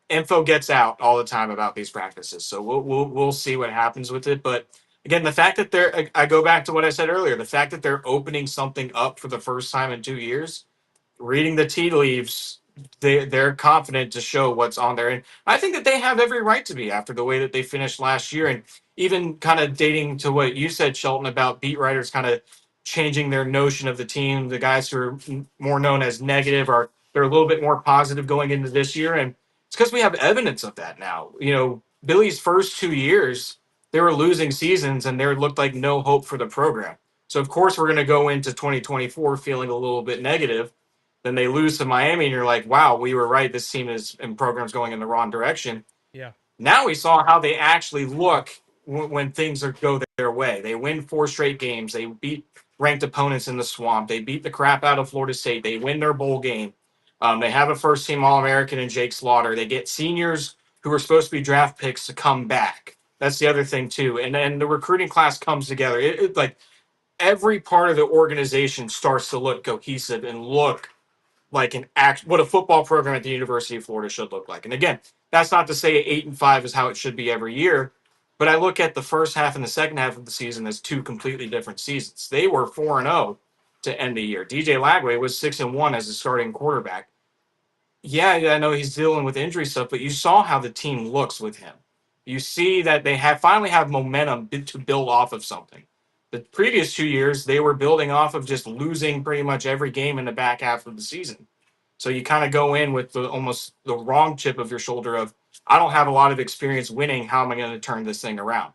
Speaker 3: info gets out all the time about these practices, so we'll see what happens with it. But again, the fact that I go back to what I said earlier, the fact that they're opening something up for the first time in 2 years, reading the tea leaves, they're confident to show what's on there, and I think that they have every right to be after the way that they finished last year, and even kind of dating to what you said, Shelton, about beat writers kind of changing their notion of the team. The guys who are more known as negative are they're a little bit more positive going into this year, and it's because we have evidence of that now. Billy's first 2 years, they were losing seasons, and there looked like no hope for the program. So of course we're going to go into 2024 feeling a little bit negative. Then they lose to Miami, and you're like, wow, we were right. This team is and program's going in the wrong direction.
Speaker 1: Yeah.
Speaker 3: Now we saw how they actually look when things go their way. They win 4 straight games. They beat ranked opponents in the swamp. They beat the crap out of Florida State. They win their bowl game. They have a first team All American in Jake Slaughter. They get seniors who are supposed to be draft picks to come back. That's the other thing too. And then the recruiting class comes together. Like every part of the organization starts to look cohesive and look like what a football program at the University of Florida should look like. And again, that's not to say 8-5 is how it should be every year, but I look at the first half and the second half of the season as two completely different seasons. They were 4-0 to end the year. DJ Lagway was 6-1 as a starting quarterback. Yeah, I know he's dealing with injury stuff, but you saw how the team looks with him. You see that they finally have momentum to build off of something. The previous 2 years, they were building off of just losing pretty much every game in the back half of the season. So you kind of go in with almost the wrong chip of your shoulder of, I don't have a lot of experience winning. How am I going to turn this thing around?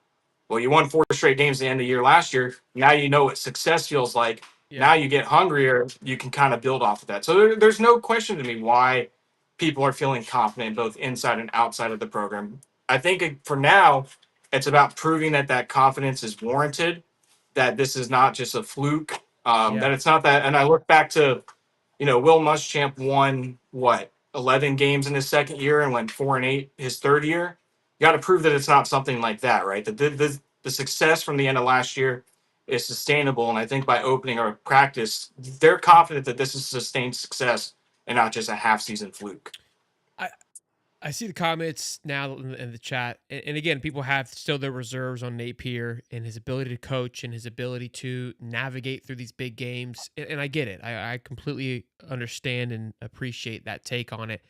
Speaker 3: Well, you won 4 straight games at the end of the year last year. Now you know what success feels like.
Speaker 1: Yeah.
Speaker 3: Now you get hungrier. You can kind of build off of that. So there's no question to me why people are feeling confident both inside and outside of the program. I think for now, it's about proving that confidence is warranted, that this is not just a fluke, that it's not that. And I look back to, Will Muschamp won 11 games in his second year and went 4-8 his third year. You got to prove that it's not something like that, right? That the success from the end of last year is sustainable. And I think by opening our practice, they're confident that this is sustained success and not just a half season fluke.
Speaker 1: I see the comments now in the chat, and again, people have still their reserves on Napier and his ability to coach and his ability to navigate through these big games. And I get it. I completely understand and appreciate that take on it.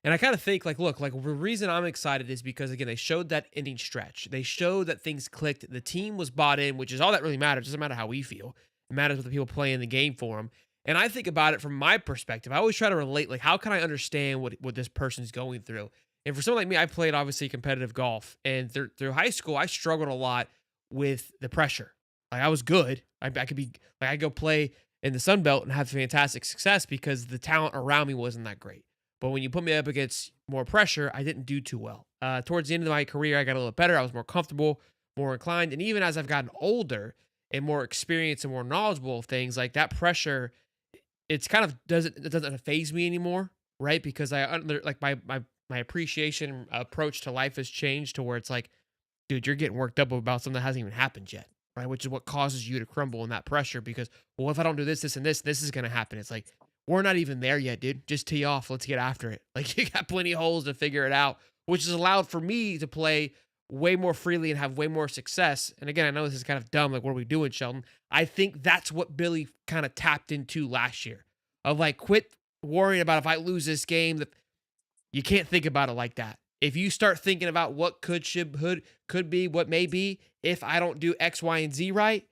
Speaker 1: And I kind of think, look, the reason I'm excited is because, again, they showed that inning stretch. They showed that things clicked. The team was bought in, which is all that really matters. It doesn't matter how we feel. It matters what the people playing the game for them. And I think about it from my perspective. I always try to relate, how can I understand what this person's going through? And for someone like me, I played, obviously, competitive golf. And through high school, I struggled a lot with the pressure. I was good. I could be, I'd go play in the Sun Belt and have fantastic success because the talent around me wasn't that great. But when you put me up against more pressure, I didn't do too well. Towards the end of my career, I got a little better. I was more comfortable, more inclined. And even as I've gotten older and more experienced and more knowledgeable of things, that pressure, it doesn't faze me anymore, right? Because my appreciation approach to life has changed to where it's dude, you're getting worked up about something that hasn't even happened yet, right? Which is what causes you to crumble in that pressure because, well, if I don't do this, and this is going to happen. It's we're not even there yet, dude. Just tee off. Let's get after it. You got plenty of holes to figure it out, which has allowed for me to play way more freely and have way more success. And again, I know this is kind of dumb. What are we doing, Sheldon? I think that's what Billy kind of tapped into last year of quit worrying about if I lose this game. That you can't think about it like that. If you start thinking about what could be, what may be, if I don't do X, Y, and Z right,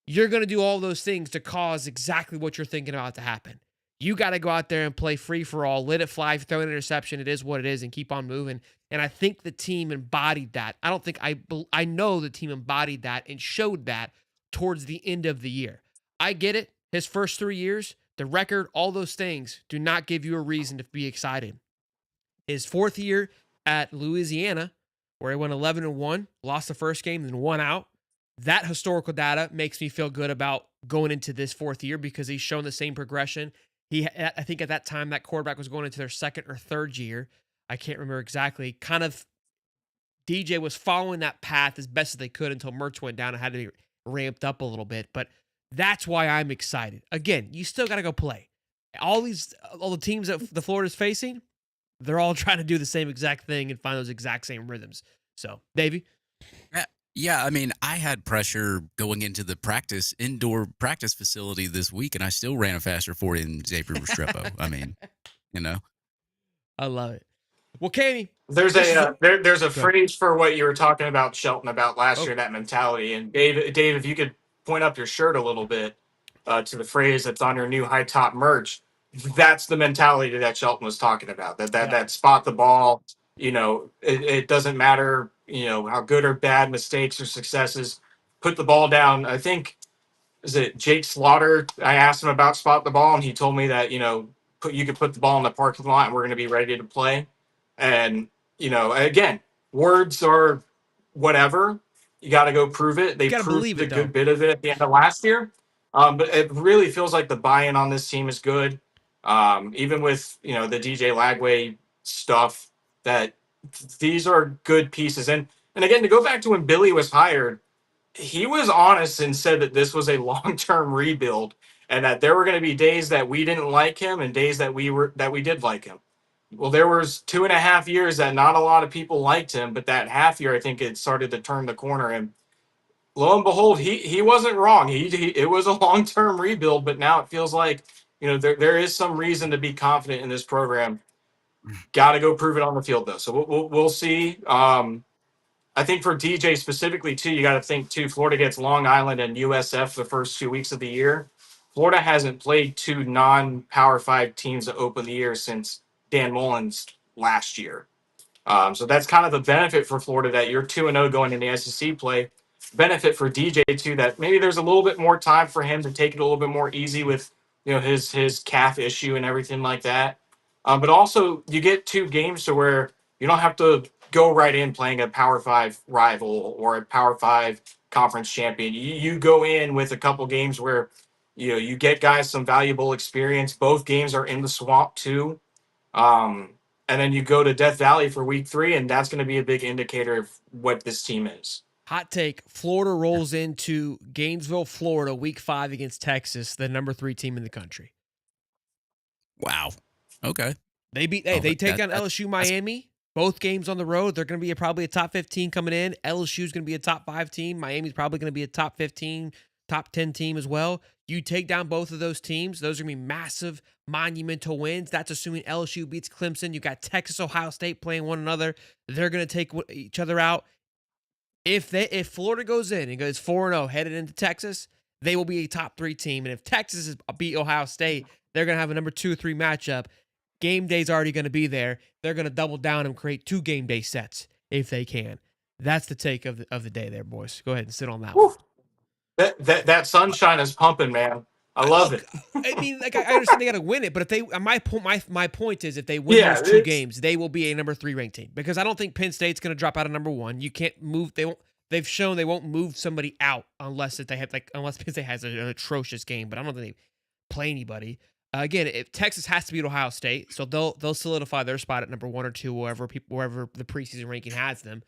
Speaker 1: you're going to do all those things to cause exactly what you're thinking about to happen. You got to go out there and play free for all, let it fly, throw an interception. It is what it is, and keep on moving. And I think the team embodied that. I know the team embodied that and showed that towards the end of the year. I get it. His first 3 years, the record, all those things do not give you a reason to be excited. His fourth year at Louisiana, where he went 11-1, lost the first game, then won out. That historical data makes me feel good about going into this fourth year because he's shown the same progression. I think at that time, that quarterback was going into their second or third year. I can't remember exactly. Kind of DJ was following that path as best as they could until Mertz went down and had to be ramped up a little bit. But that's why I'm excited. Again, you still got to go play. All the teams that the Florida's facing, they're all trying to do the same exact thing and find those exact same rhythms. So, Davey?
Speaker 2: Yeah, I mean, I had pressure going into the indoor practice facility this week, and I still ran a faster 40 than Xavier Restrepo. I mean, you know,
Speaker 1: I love it. Well, Kenny,
Speaker 3: There's
Speaker 1: this
Speaker 3: a
Speaker 1: is
Speaker 3: there's a
Speaker 1: good.
Speaker 3: phrase for what you were talking about, Shelton, about last
Speaker 1: Oh,
Speaker 3: year, that mentality. And Dave, if you could point up your shirt a little bit to the phrase that's on your new high top merch, that's the mentality that Shelton was talking about.
Speaker 1: yeah.
Speaker 3: That spot the ball. It doesn't matter. How good or bad mistakes or successes. Put the ball down. I think, is it Jake Slaughter? I asked him about spot the ball, and he told me that you could put the ball in the parking lot, and we're going to be ready to play. And again, words are whatever. You got to go prove it.
Speaker 1: You
Speaker 3: They
Speaker 1: got to
Speaker 3: proved
Speaker 1: believe
Speaker 3: a
Speaker 1: it, though.
Speaker 3: good bit of it at the end of last year, but it really feels like the buy-in on this team is good. Even with the DJ Lagway stuff, that these are good pieces. And again, to go back to when Billy was hired, he was honest and said that this was a long-term rebuild, and that there were going to be days that we didn't like him and days that we did like him. Well, there was 2.5 years that not a lot of people liked him, but that half year, I think it started to turn the corner. And lo and behold, he wasn't wrong. It was a long-term rebuild, but now it feels like there is some reason to be confident in this program. Got to go prove it on the field, though. So we'll see. I think for DJ specifically too, you got to think too. Florida gets Long Island and USF the first 2 weeks of the year. Florida hasn't played two non-Power Five teams to open the year since Dan Mullen's last year. So that's kind of the benefit for Florida, that you're 2-0 going into SEC play. Benefit for DJ too, that maybe there's a little bit more time for him to take it a little bit more easy with his calf issue and everything like that. But also you get two games to where you don't have to go right in playing a Power Five rival or a Power Five conference champion. You go in with a couple games where you get guys some valuable experience. Both games are in the swamp too. Um, and then you go to Death Valley for week 3, and that's going to be a big indicator of what this team is.
Speaker 1: Hot take: Florida rolls into Gainesville, Florida, Week 5 against Texas, the number 3 team in the country.
Speaker 2: wow. Okay.
Speaker 1: They beat. Hey,
Speaker 2: Oh,
Speaker 1: they take on
Speaker 2: that's
Speaker 1: LSU, Miami. Both games on the road. They're going to be probably a top 15 coming in. LSU's going to be a top 5 team. Miami's probably going to be a top 15, top 10 team as well. You take down both of those teams. Those are going to be massive, monumental wins. That's assuming LSU beats Clemson. You got Texas, Ohio State playing one another. They're going to take each other out. If Florida goes in and goes 4-0 headed into Texas, they will be a top 3 team. And if Texas beat Ohio State, they're going to have a number 2 or 3 matchup. Game day's already going to be there. They're going to double down and create 2 game day sets if they can. That's the take of the day there, boys. Go ahead and sit on that one.
Speaker 3: Whew. That sunshine is pumping, man. I love
Speaker 1: Look,
Speaker 3: it.
Speaker 1: I mean, like I understand they got to win it, but if they, my point is, if they win
Speaker 3: Yeah,
Speaker 1: those 2 games, they will be a number 3 ranked team, because I don't think Penn State's going to drop out of number 1. You can't move. They won't. They've shown they won't move somebody out unless unless Penn State has an atrocious game. But I don't think they play anybody. Again, if Texas has to beat Ohio State, so they'll solidify their spot at number 1 or 2, wherever the preseason ranking has them.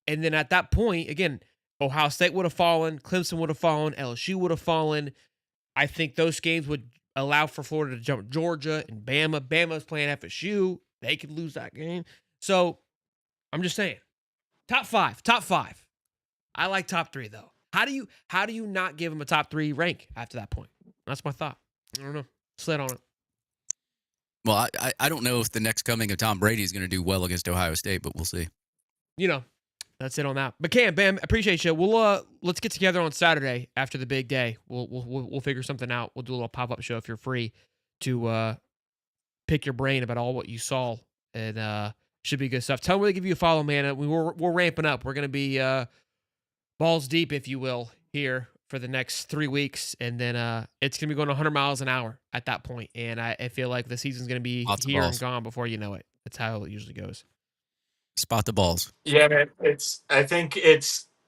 Speaker 1: And then at that point, again, Ohio State would have fallen, Clemson would have fallen, LSU would have fallen. I think those games would allow for Florida to jump Georgia and Bama. Bama's playing FSU. They could lose that game. So I'm just saying, top five. I like top 3 though. How do you not give them a top 3 rank after that point? That's my thought. I don't know. Slid on it.
Speaker 2: well. I don't know if the next coming of Tom Brady is going to do well against Ohio State, but we'll see.
Speaker 1: That's it on that. But Cam, Bam, appreciate you. We'll let's get together on Saturday after the big day. We'll figure something out. We'll do a little pop-up show if you're free to pick your brain about all what you saw, and should be good stuff. Tell me where to give you a follow, man. We're ramping up. We're gonna be balls deep, if you will, here for the next 3 weeks, and then it's gonna be going 100 miles an hour at that point. And I feel like the season's gonna be
Speaker 2: Lots of
Speaker 1: here and
Speaker 2: balls.
Speaker 1: gone before you know it. That's how it usually goes.
Speaker 2: Spot the balls.
Speaker 3: Yeah, man. I think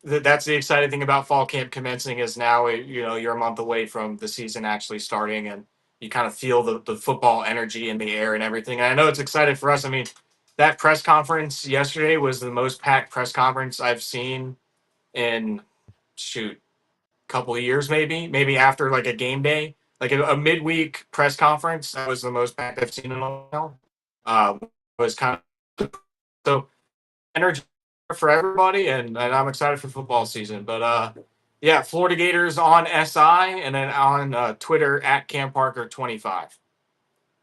Speaker 3: that's the exciting thing about fall camp commencing, is now you're a month away from the season actually starting, and you kind of feel the football energy in the air and everything. And I know it's exciting for us. I mean, that press conference yesterday was the most packed press conference I've seen in couple of years, maybe after like a game day, like a midweek press conference. That was the most packed I've seen in a while. Was kind of so energy for everybody, and I'm excited for football season. But yeah, Florida Gators on SI, and then on Twitter at Cam Parker 25.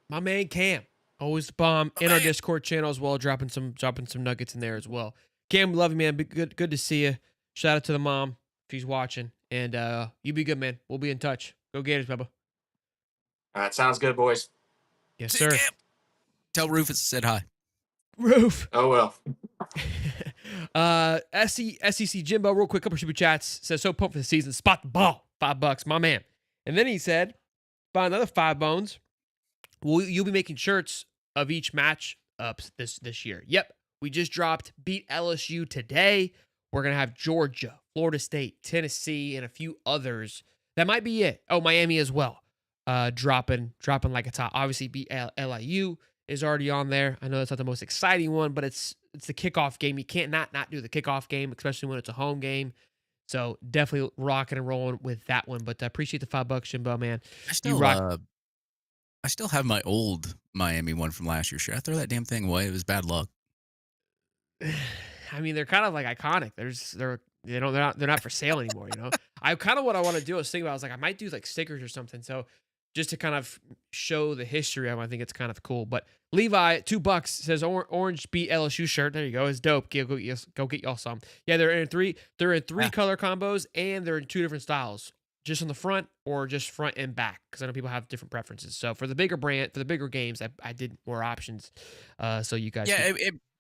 Speaker 1: My man Cam, always the bomb
Speaker 2: Oh,
Speaker 1: in our
Speaker 2: man.
Speaker 1: Discord channel as well, dropping some nuggets in there as well. Cam, love you, man. Good to see you. Shout out to the mom if she's watching, and you be good, man. We'll be in touch. Go Gators, Bubba.
Speaker 3: All right, sounds good, boys.
Speaker 1: Yes,
Speaker 2: See you,
Speaker 1: sir.
Speaker 2: Cam. Tell Rufus said hi.
Speaker 1: Roof.
Speaker 3: Oh well.
Speaker 1: SEC Jimbo, real quick, couple super chats. Says so pumped for the season. Spot the ball. $5, my man. And then he said, buy another 5 bones. You'll be making shirts of each match up this year. Yep. We just dropped beat LSU today. We're gonna have Georgia, Florida State, Tennessee, and a few others. That might be it. Oh, Miami as well. Dropping like a top. Obviously, beat LIU is already on there. I know that's not the most exciting one, but it's the kickoff game. You can't not do the kickoff game, especially when it's a home game. So definitely rocking and rolling with that one. But I appreciate the $5, Jimbo, man.
Speaker 2: I still have my old Miami one from last year. Should I throw that damn thing away? It was bad luck.
Speaker 1: I mean, they're kind of like iconic. They're not for sale anymore. I kind of what I want to do. I was thinking about. I was like, I might do like stickers or something. So just to kind of show the history of them, I think it's kind of cool. But Levi, $2 says orange beat LSU shirt. There you go. It's dope. Go get y'all some. Yeah, they're in three color combos, and they're in 2 different styles. Just on the front or just front and back, because I know people have different preferences. So for the bigger games, I did more options. So you guys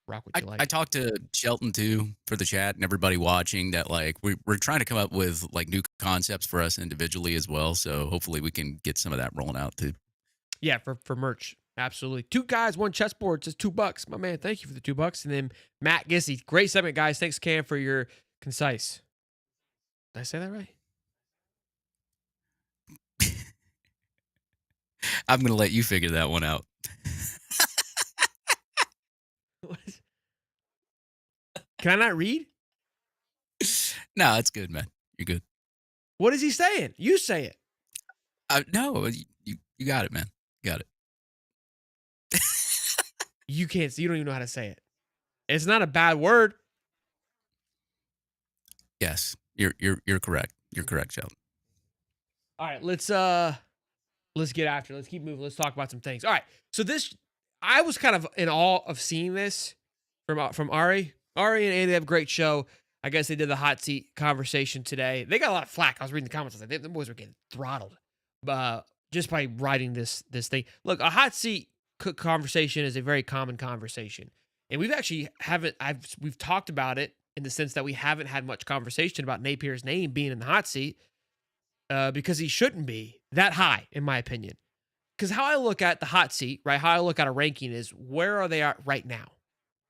Speaker 1: rock what you like.
Speaker 2: I talked to Shelton too for the chat and everybody watching that like we're trying to come up with like new concepts for us individually as well. So hopefully we can get some of that rolling out too.
Speaker 1: Yeah, for merch. Absolutely. 2 guys, 1 chessboard. Says $2. My man, thank you for the $2. And then Matt Gissy, great segment, guys. Thanks, Cam, for your concise. Did I say that right?
Speaker 2: I'm going to let you figure that one out.
Speaker 1: Can I not read?
Speaker 2: No, it's good, man. You're good.
Speaker 1: What is he saying? You say it.
Speaker 2: No, you got it, man. You got it.
Speaker 1: You can't. You don't even know how to say it. It's not a bad word.
Speaker 2: Yes, you're correct. You're correct, Sheldon.
Speaker 1: All right, let's get after it. Let's keep moving. Let's talk about some things. All right, so I was kind of in awe of seeing this from Ari. Ari and Andy have a great show. I guess they did the hot seat conversation today. They got a lot of flack. I was reading the comments. I was like, them boys were getting throttled just by writing this thing. Look, a hot seat conversation is a very common conversation, and we've talked about it in the sense that we haven't had much conversation about Napier's name being in the hot seat because he shouldn't be that high, in my opinion. Because how I look at the hot seat, right? How I look at a ranking is where are they at right now,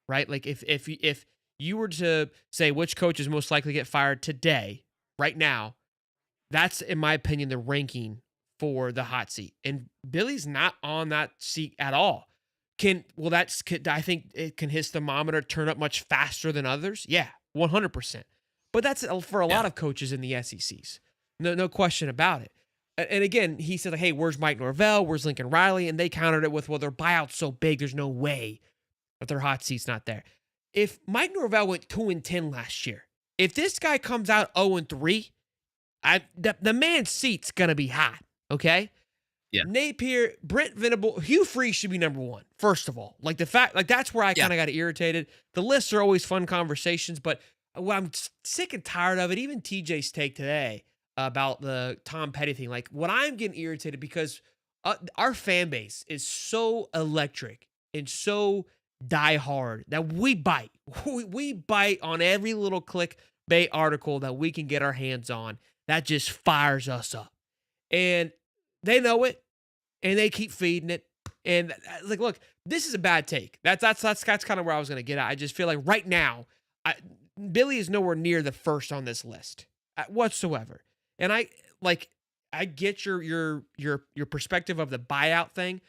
Speaker 1: right? Like if you were to say which coach is most likely to get fired today, right now, that's in my opinion the ranking for the hot seat. And Billy's not on that seat at all. I think it can his thermometer turn up much faster than others? Yeah, 100%. But that's for a lot of coaches in the SECs. No question about it. And again, he said, like, hey, where's Mike Norvell? Where's Lincoln Riley? And they countered it with, well, their buyout's so big, there's no way that their hot seat's not there. If Mike Norvell went 2-10 last year, if this guy comes out 0-3, the man's seat's going to be hot, okay?
Speaker 2: Yeah.
Speaker 1: Napier, Brent Venable, Hugh Freeze should be number 1, first of all. Like, that's where I kind of got irritated. The lists are always fun conversations, but I'm sick and tired of it. Even TJ's take today about the Tom Petty thing. Like, what I'm getting irritated because our fan base is so electric and so diehard that we bite. We bite on every little clickbait article that we can get our hands on. That just fires us up. And they know it, and they keep feeding it. And like, look, this is a bad take. That's kind of where I was going to get at. I just feel like right now, Billy is nowhere near the first on this list whatsoever. And I get your perspective of the buyout thing.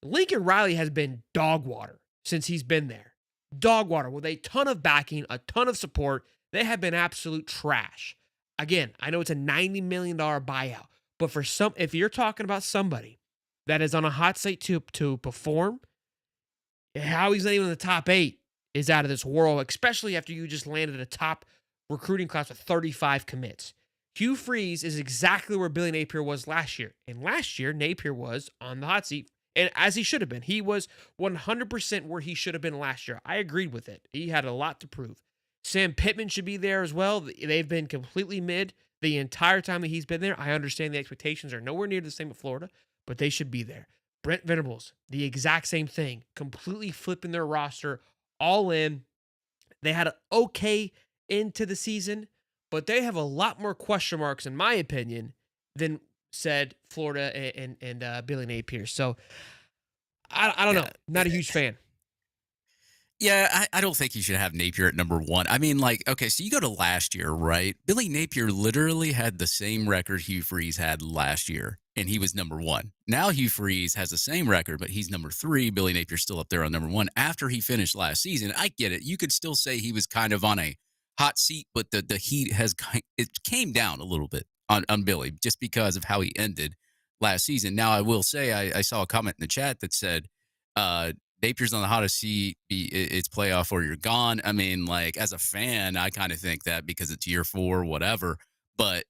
Speaker 1: Lincoln Riley has been dog water since he's been there. Dog water with a ton of backing, a ton of support. They have been absolute trash. Again, I know it's a $90 million buyout, but if you're talking about somebody that is on a hot seat to perform, how he's not even in the top 8 is out of this world, especially after you just landed a top recruiting class with 35 commits. Hugh Freeze is exactly where Billy Napier was last year. And last year, Napier was on the hot seat, and as he should have been. He was 100% where he should have been last year. I agreed with it. He had a lot to prove. Sam Pittman should be there as well. They've been completely mid the entire time that he's been there. I understand the expectations are nowhere near the same at Florida, but they should be there. Brent Venables, the exact same thing, completely flipping their roster all in. They had an okay into the season, but they have a lot more question marks, in my opinion, than said Florida and Billy Napier. So I don't know. Not a huge fan.
Speaker 2: Yeah, I don't think you should have Napier at number one. I mean, like, okay, so you go to last year, right? Billy Napier literally had the same record Hugh Freeze had last year, and he was number one. Now Hugh Freeze has the same record, but he's number three. Billy Napier's still up there on number one after he finished last season. I get it. You could still say he was kind of on a hot seat, but the heat it came down a little bit on Billy just because of how he ended last season. Now, I will say I saw a comment in the chat that said, Napier's on the hottest seat. It's playoff or you're gone. I mean, like, as a fan, I kind of think that because it's year 4, whatever. But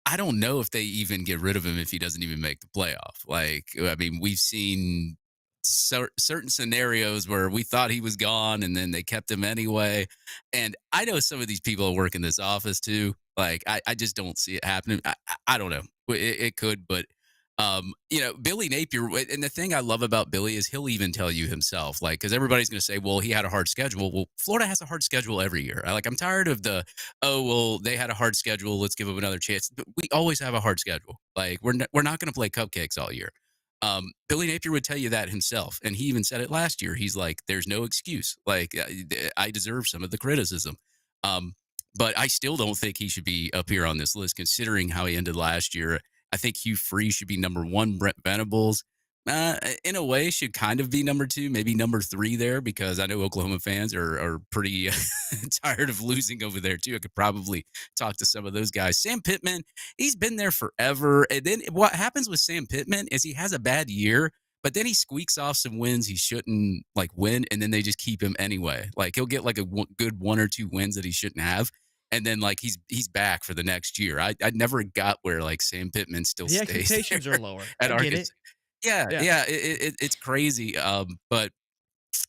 Speaker 2: I don't know if they even get rid of him if he doesn't even make the playoff. Like, I mean, we've seen certain scenarios where we thought he was gone and then they kept him anyway. And I know some of these people work in this office too. Like, I just don't see it happening. I don't know. It could, but Billy Napier, and the thing I love about Billy is he'll even tell you himself, like, because everybody's going to say, well, he had a hard schedule. Well, Florida has a hard schedule every year. I'm tired of they had a hard schedule. Let's give them another chance. But we always have a hard schedule. Like, we're not going to play cupcakes all year. Billy Napier would tell you that himself. And he even said it last year. He's like, there's no excuse. Like, I deserve some of the criticism. But I still don't think he should be up here on this list, considering how he ended last year. I think Hugh Freeze should be number one. Brent Venables, in a way, should kind of be number 2, maybe number 3 there, because I know Oklahoma fans are pretty tired of losing over there, too. I could probably talk to some of those guys. Sam Pittman, he's been there forever. And then what happens with Sam Pittman is he has a bad year, but then he squeaks off some wins he shouldn't, like, win, and then they just keep him anyway. Like, he'll get, like, a good 1 or 2 wins that he shouldn't have. And then, like, he's back for the next year. I never got where, like, Sam Pittman still
Speaker 1: The
Speaker 2: stays
Speaker 1: expectations
Speaker 2: there
Speaker 1: are lower.
Speaker 2: at
Speaker 1: I get
Speaker 2: Arkansas.
Speaker 1: it.
Speaker 2: Yeah, it's crazy. But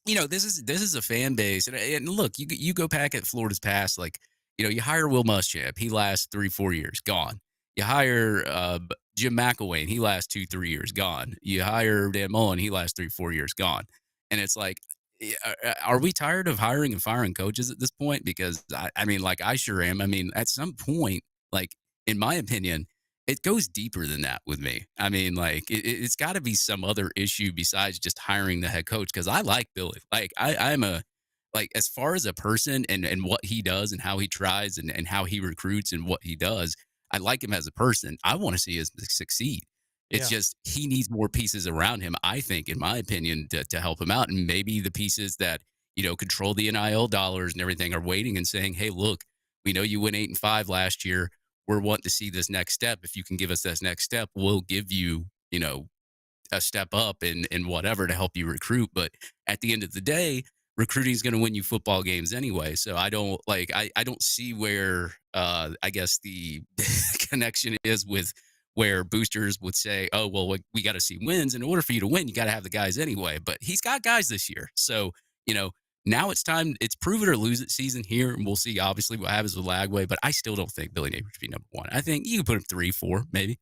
Speaker 2: this is a fan base, and look, you go back at Florida's past, like, you hire Will Muschamp, he lasts 3-4 years, gone. You hire Jim McElwain, he lasts 2-3 years, gone. You hire Dan Mullen, he lasts 3-4 years, gone. And it's like, are we tired of hiring and firing coaches at this point? Because I mean, like, I sure am. I mean, at some point, like, in my opinion, it goes deeper than that with me. I mean, like, it's got to be some other issue besides just hiring the head coach. Because I like Billy. Like, I'm like, as far as a person and what he does and how he tries and how he recruits and what he does, I like him as a person. I want to see him succeed. It's just he needs more pieces around him, I think, in my opinion, to help him out. And maybe the pieces that, control the NIL dollars and everything are waiting and saying, hey, look, we know you went 8-5 last year. We're wanting to see this next step. If you can give us this next step, we'll give you, a step up and whatever to help you recruit. But at the end of the day, recruiting is going to win you football games anyway. So I don't see where I guess the connection is with where boosters would say, oh, well, we got to see wins. In order for you to win, you got to have the guys anyway. But he's got guys this year. So, now it's time. It's prove it or lose it season here. And we'll see, obviously, what happens with Lagway. But I still don't think Billy Napier should be number 1. I think you can put him 3, 4, maybe.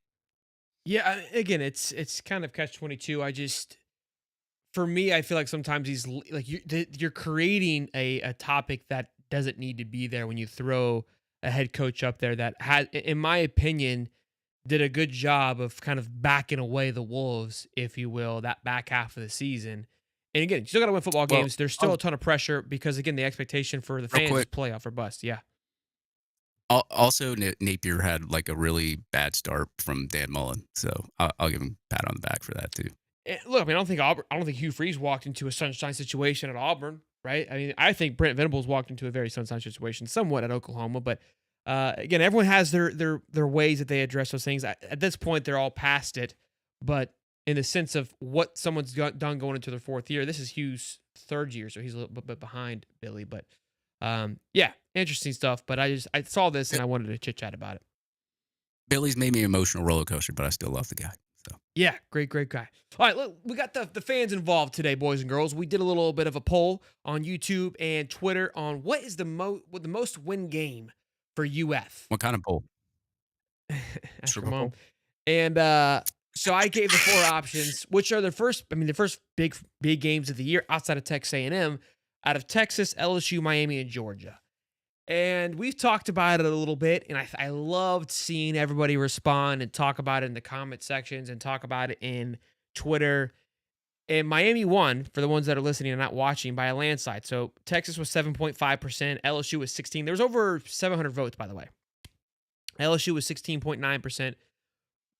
Speaker 1: Yeah, again, it's kind of catch-22. For me, I feel like sometimes he's like you're creating a topic that doesn't need to be there when you throw a head coach up there that had, in my opinion, did a good job of kind of backing away the Wolves, if you will, that back half of the season. And again, you still got to win football games. There's still a ton of pressure because, again, the expectation for the fans is playoff or bust. Yeah.
Speaker 2: Also, Napier had, like, a really bad start from Dan Mullen, so I'll give him a pat on the back for that too.
Speaker 1: Look, I mean, I don't think Hugh Freeze walked into a sunshine situation at Auburn, right? I mean, I think Brent Venables walked into a very sunshine situation, somewhat at Oklahoma, but again, everyone has their ways that they address those things. At this point, they're all past it, but in the sense of what someone's done going into their fourth year. This is Hugh's third year, so he's a little bit behind Billy. But yeah, interesting stuff. But I saw this and I wanted to chit chat about it.
Speaker 2: Billy's made me an emotional roller coaster, but I still love the guy. So
Speaker 1: Yeah, great guy. All right, look, we got the fans involved today, boys and girls. We did a little bit of a poll on YouTube and Twitter on what is the most win game for UF.
Speaker 2: what kind of poll?
Speaker 1: Ask your
Speaker 2: Triple
Speaker 1: mom.
Speaker 2: poll?
Speaker 1: And so I gave the four options, which are the first big games of the year outside of Texas A&M, out of Texas, LSU, Miami, and Georgia. And we've talked about it a little bit, and I loved seeing everybody respond and talk about it in the comment sections and talk about it in Twitter. And Miami won, for the ones that are listening and not watching, by a landslide. So Texas was 7.5%, LSU was 16%. There was over 700 votes, by the way. LSU was 16.9%.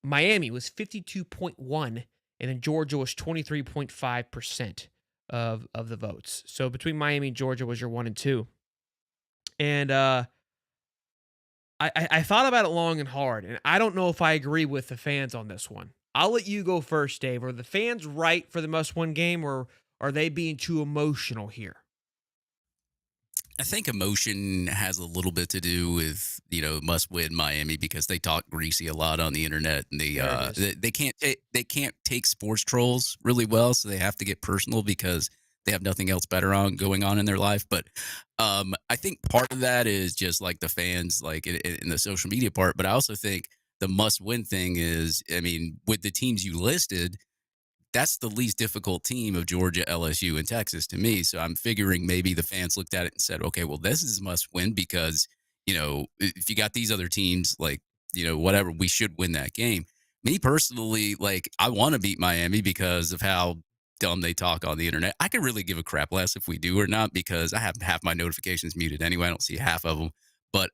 Speaker 1: Miami was 52.1%, and then Georgia was 23.5% of the votes. So between Miami and Georgia was your 1 and 2. And I thought about it long and hard, and I don't know if I agree with the fans on this one. I'll let you go first, Dave. Are the fans right for the must-win game, or are they being too emotional here?
Speaker 2: I think emotion has a little bit to do with, must win Miami because they talk greasy a lot on the internet, and they can't take sports trolls really well, so they have to get personal because they have nothing else better going on in their life. But I think part of that is just like the fans, like in the social media part. But I also think the must win thing is, with the teams you listed, that's the least difficult team of Georgia, LSU, and Texas to me. So I'm figuring maybe the fans looked at it and said, okay, well, this is a must win because, if you got these other teams, like, whatever, we should win that game. Me personally, like, I want to beat Miami because of how dumb they talk on the internet. I could really give a crap less if we do or not because I have half my notifications muted anyway. I don't see half of them. But,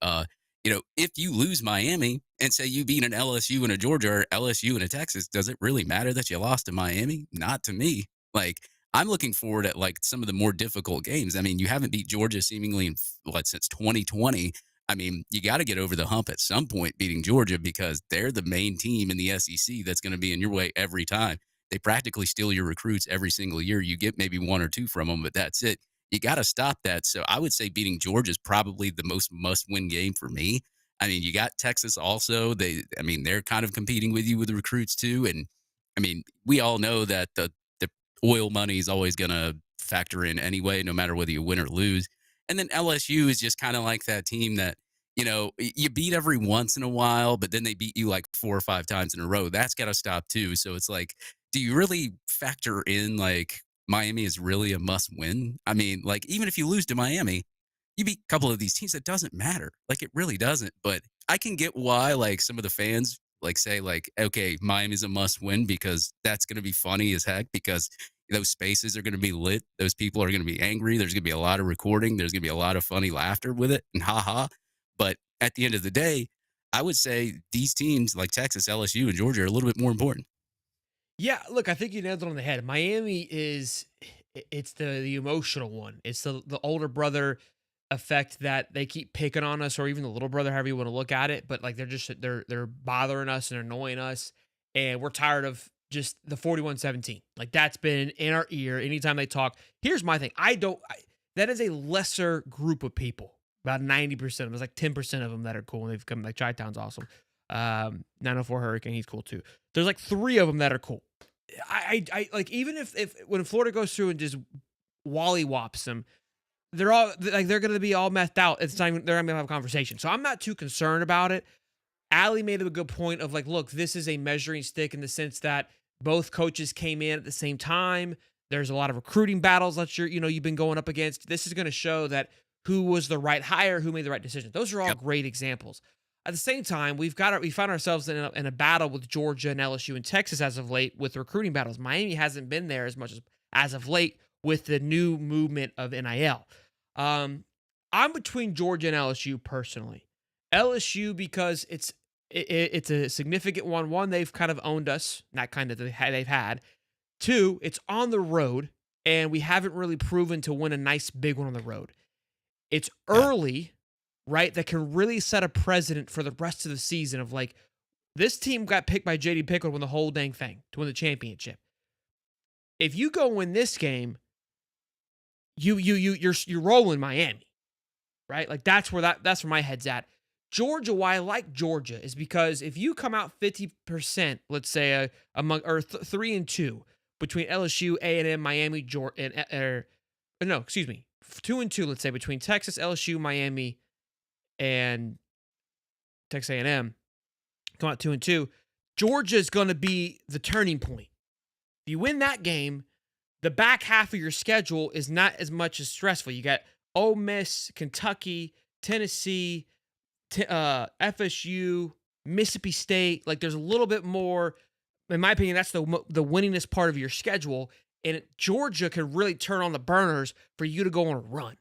Speaker 2: if you lose Miami and say you beat an LSU and a Georgia or LSU and a Texas, does it really matter that you lost to Miami? Not to me. Like, I'm looking forward at like some of the more difficult games. You haven't beat Georgia seemingly since 2020. You got to get over the hump at some point beating Georgia because they're the main team in the SEC that's going to be in your way every time. They practically steal your recruits every single year. You get maybe 1 or 2 from them, but that's it. You got to stop that. So I would say beating Georgia is probably the most must-win game for me. You got Texas also. They're kind of competing with you with the recruits too. And we all know that the oil money is always going to factor in anyway, no matter whether you win or lose. And then LSU is just kind of like that team that, you beat every once in a while, but then they beat you like 4 or 5 times in a row. That's got to stop too. So it's like, do you really factor in like Miami is really a must win? Even if you lose to Miami, you beat a couple of these teams, it doesn't matter. Like, it really doesn't. But I can get why like some of the fans like say like, okay, Miami's a must win because that's going to be funny as heck because those spaces are going to be lit. Those people are going to be angry. There's going to be a lot of recording. There's going to be a lot of funny laughter with it and haha. But at the end of the day, I would say these teams like Texas, LSU, and Georgia are a little bit more important.
Speaker 1: Yeah, look, I think you nailed it on the head. Miami it's the emotional one. It's the older brother effect that they keep picking on us, or even the little brother, however you want to look at it. But like they're bothering us and annoying us, and we're tired of just the 41-17. Like, that's been in our ear anytime they talk. Here's my thing. That is a lesser group of people. About 90% of them. There's like 10% of them that are cool, and they've come, like, Chi-Town's awesome. 904 Hurricane, he's cool too. There's like 3 of them that are cool. I like, even if when Florida goes through and just wally-wops them, they're all like, they're going to be all methed out. It's time they're going to have a conversation. So I'm not too concerned about it. Allie made a good point of like, look, this is a measuring stick in the sense that both coaches came in at the same time. There's a lot of recruiting battles that you've been going up against. This is going to show that who was the right hire, who made the right decision. Those are all great examples. At the same time, we found ourselves in a battle with Georgia and LSU and Texas as of late with recruiting battles. Miami hasn't been there as much as of late with the new movement of NIL. I'm between Georgia and LSU personally. LSU because it's a significant one. One, they've kind of owned us, not kind of, they've had. 2, it's on the road, and we haven't really proven to win a nice big one on the road. It's early, right, that can really set a precedent for the rest of the season of like, This team got picked by JD Pickle to win the whole dang thing, to win the championship. If you go win this game, you're rolling Miami, right? Like that's where my head's at. Georgia, why I like Georgia is because if you come out 50%, let's say among 3-2 between LSU, A&M, Miami, Georgia, and 2-2, let's say between Texas, LSU, Miami, and Texas A&M, come out 2-2. Georgia is going to be the turning point. If you win that game, the back half of your schedule is not as much as stressful. You got Ole Miss, Kentucky, Tennessee, FSU, Mississippi State. Like there's a little bit more. In my opinion, that's the winningest part of your schedule. And Georgia can really turn on the burners for you to go on a run.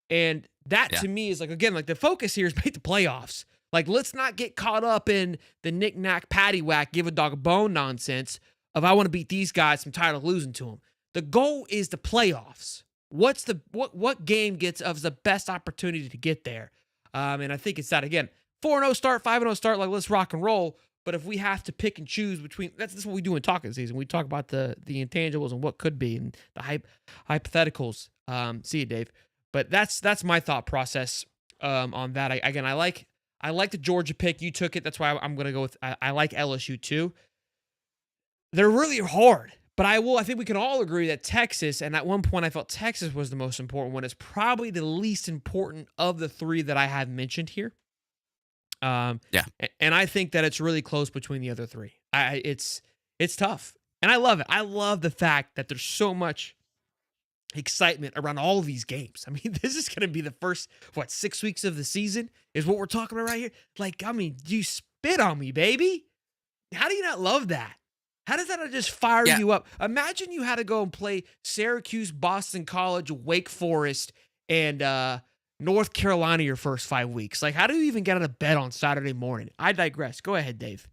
Speaker 1: And that to me is like, again, like the focus here is make the playoffs. Like let's not get caught up in the knick-knack, paddywhack, give a dog a bone nonsense of I want to beat these guys. I'm tired of losing to them. The goal is the playoffs. What game gets us the best opportunity to get there? And I think it's that again. 4-0 start, 5-0 start. Like let's rock and roll. But if we have to pick and choose between, that's what we do in talking season. We talk about the intangibles and what could be and the hypotheticals. See you, Dave. But that's my thought process on that. I like the Georgia pick. You took it. That's why I'm going to go with. I like LSU too. They're really hard. But I think we can all agree that Texas, and at one point I felt Texas was the most important one, is probably the least important of the three that I have mentioned here. And I think that it's really close between the other three. It's tough, and I love it. I love the fact that there's so much excitement around all of these games. I mean, this is going to be the first 6 weeks of the season is what we're talking about right here. Like, I mean, you spit on me, baby. How do you not love that? How does that not just fire you up? Imagine you had to go and play Syracuse, Boston College, Wake Forest, and North Carolina your first 5 weeks. Like, how do you even get out of bed on Saturday morning? I digress. Go ahead, Dave.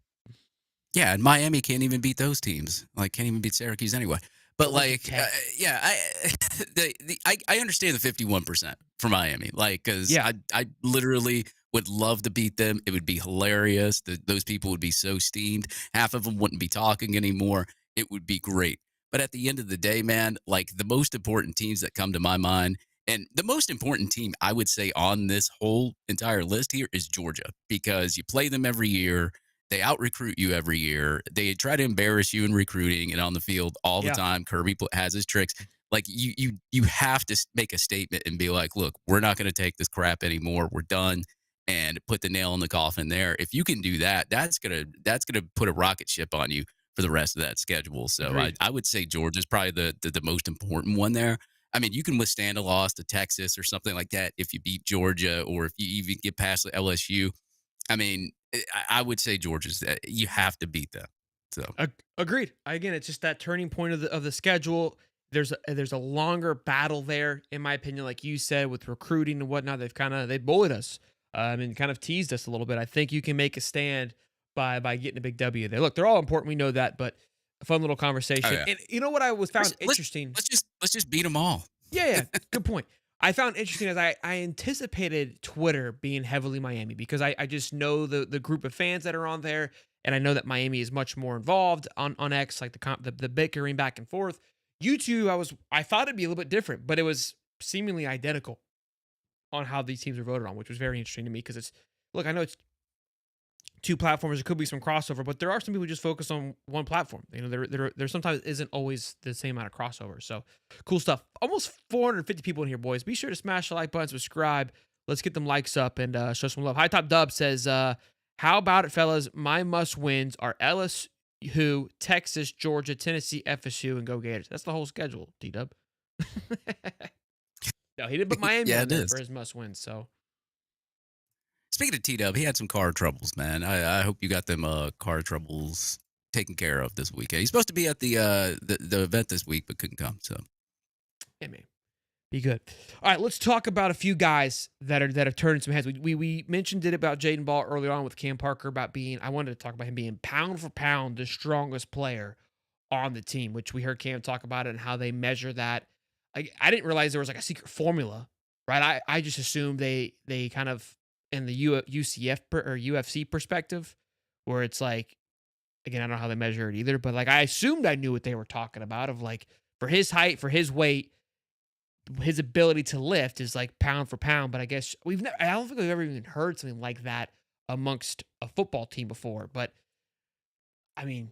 Speaker 2: Yeah, and Miami can't even beat those teams. Like, can't even beat Syracuse anyway. But like, I understand the 51% for Miami. Like, because I literally would love to beat them. It would be hilarious. Those people would be so steamed. Half of them wouldn't be talking anymore. It would be great. But at the end of the day, man, like the most important teams that come to my mind, and the most important team I would say on this whole entire list here is Georgia, because you play them every year. They out-recruit you every year. They try to embarrass you in recruiting and on the field all the time. Kirby has his tricks. Like, you have to make a statement and be like, look, we're not going to take this crap anymore. We're done, and put the nail in the coffin there. If you can do that, that's gonna put a rocket ship on you for the rest of that schedule. So I would say Georgia's probably the most important one there. I mean, you can withstand a loss to Texas or something like that if you beat Georgia, or if you even get past the LSU. I mean, I would say Georgia's. You have to beat them. So
Speaker 1: agreed. Again, it's just that turning point of the schedule. There's a longer battle there, in my opinion. Like you said, with recruiting and whatnot, they bullied us and kind of teased us a little bit. I think you can make a stand by getting a big W there. Look, they're all important. We know that, but a fun little conversation.
Speaker 2: Oh, yeah.
Speaker 1: And you know what I found interesting?
Speaker 2: Let's just beat them all.
Speaker 1: Yeah. Good point. I found interesting as I anticipated Twitter being heavily Miami, because I just know the group of fans that are on there, and I know that Miami is much more involved on X, like the bickering back and forth. YouTube, I thought it'd be a little bit different, but it was seemingly identical on how these teams are voted on, which was very interesting to me, because I know it's two platforms. There could be some crossover, but there are some people who just focus on one platform. You know, there sometimes isn't always the same amount of crossover. So cool stuff. Almost 450 people in here, boys. Be sure to smash the like button, subscribe. Let's get them likes up and show some love. High Top Dub says, how about it, fellas? My must wins are LSU, Texas, Georgia, Tennessee, FSU, and go Gators. That's the whole schedule, T-Dub. No, he didn't put Miami on there for his must wins. So.
Speaker 2: Speaking of T-Dub, he had some car troubles, man. I hope you got them car troubles taken care of this weekend. He's supposed to be at the event this week, but couldn't come. So,
Speaker 1: yeah, man, be good. All right, let's talk about a few guys that have turned some heads. We mentioned it about Jaden Ball earlier on with Cam Parker about I wanted to talk about him being pound for pound the strongest player on the team, which we heard Cam talk about it and how they measure that. I didn't realize there was like a secret formula, right? I just assumed they kind of, in the UCF or UFC perspective, where it's like, again, I don't know how they measure it either, but like I assumed I knew what they were talking about of like for his height, for his weight, his ability to lift is like pound for pound. But I guess I don't think we've ever even heard something like that amongst a football team before. But I mean,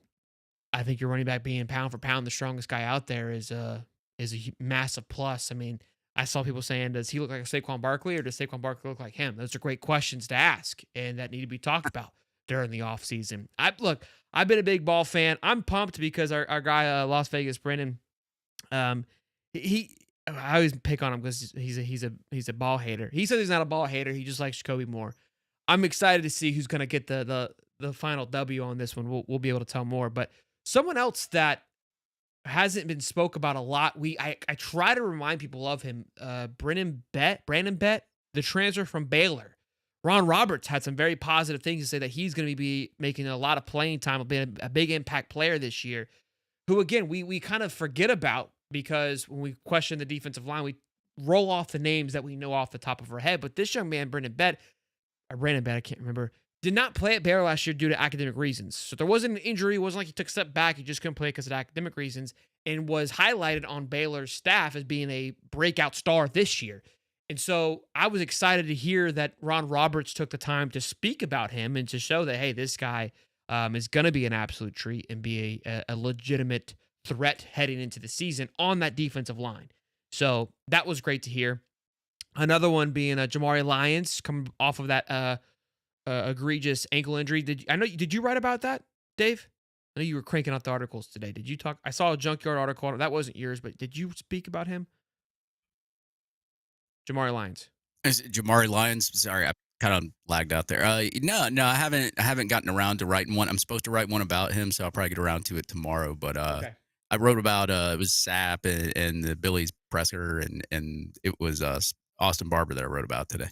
Speaker 1: I think your running back being pound for pound the strongest guy out there is a massive plus. I mean, I saw people saying, does he look like a Saquon Barkley or does Saquon Barkley look like him? Those are great questions to ask and that need to be talked about during the offseason. I've been a big ball fan. I'm pumped because our guy, Las Vegas Brennan, um, he I always pick on him because he's a ball hater. He says he's not a ball hater. He just likes Jacoby more. I'm excited to see who's going to get the final W on this one. We'll be able to tell more. But someone else that hasn't been spoke about a lot. I try to remind people of him. Brandon Bett, the transfer from Baylor. Ron Roberts had some very positive things to say that he's going to be making a lot of playing time, being a big impact player this year. Who again we kind of forget about because when we question the defensive line, we roll off the names that we know off the top of our head. But this young man, Brandon Bett, I can't remember, did not play at Baylor last year due to academic reasons. So there wasn't an injury. It wasn't like he took a step back. He just couldn't play because of academic reasons and was highlighted on Baylor's staff as being a breakout star this year. And so I was excited to hear that Ron Roberts took the time to speak about him and to show that, hey, this guy is going to be an absolute treat and be a legitimate threat heading into the season on that defensive line. So that was great to hear. Another one being Jamari Lyons coming off of that egregious ankle injury. Did you write about that, Dave? I know you were cranking out the articles today. Did you talk? I saw a Junkyard article. That wasn't yours, but did you speak about him? Jamari Lyons.
Speaker 2: Is it Jamari Lyons? Sorry, I kind of lagged out there. No, I haven't gotten around to writing one. I'm supposed to write one about him, so I'll probably get around to it tomorrow. But
Speaker 1: Okay.
Speaker 2: I wrote about it was Sapp and the Billy's presser, and it was Austin Barber that I wrote about today.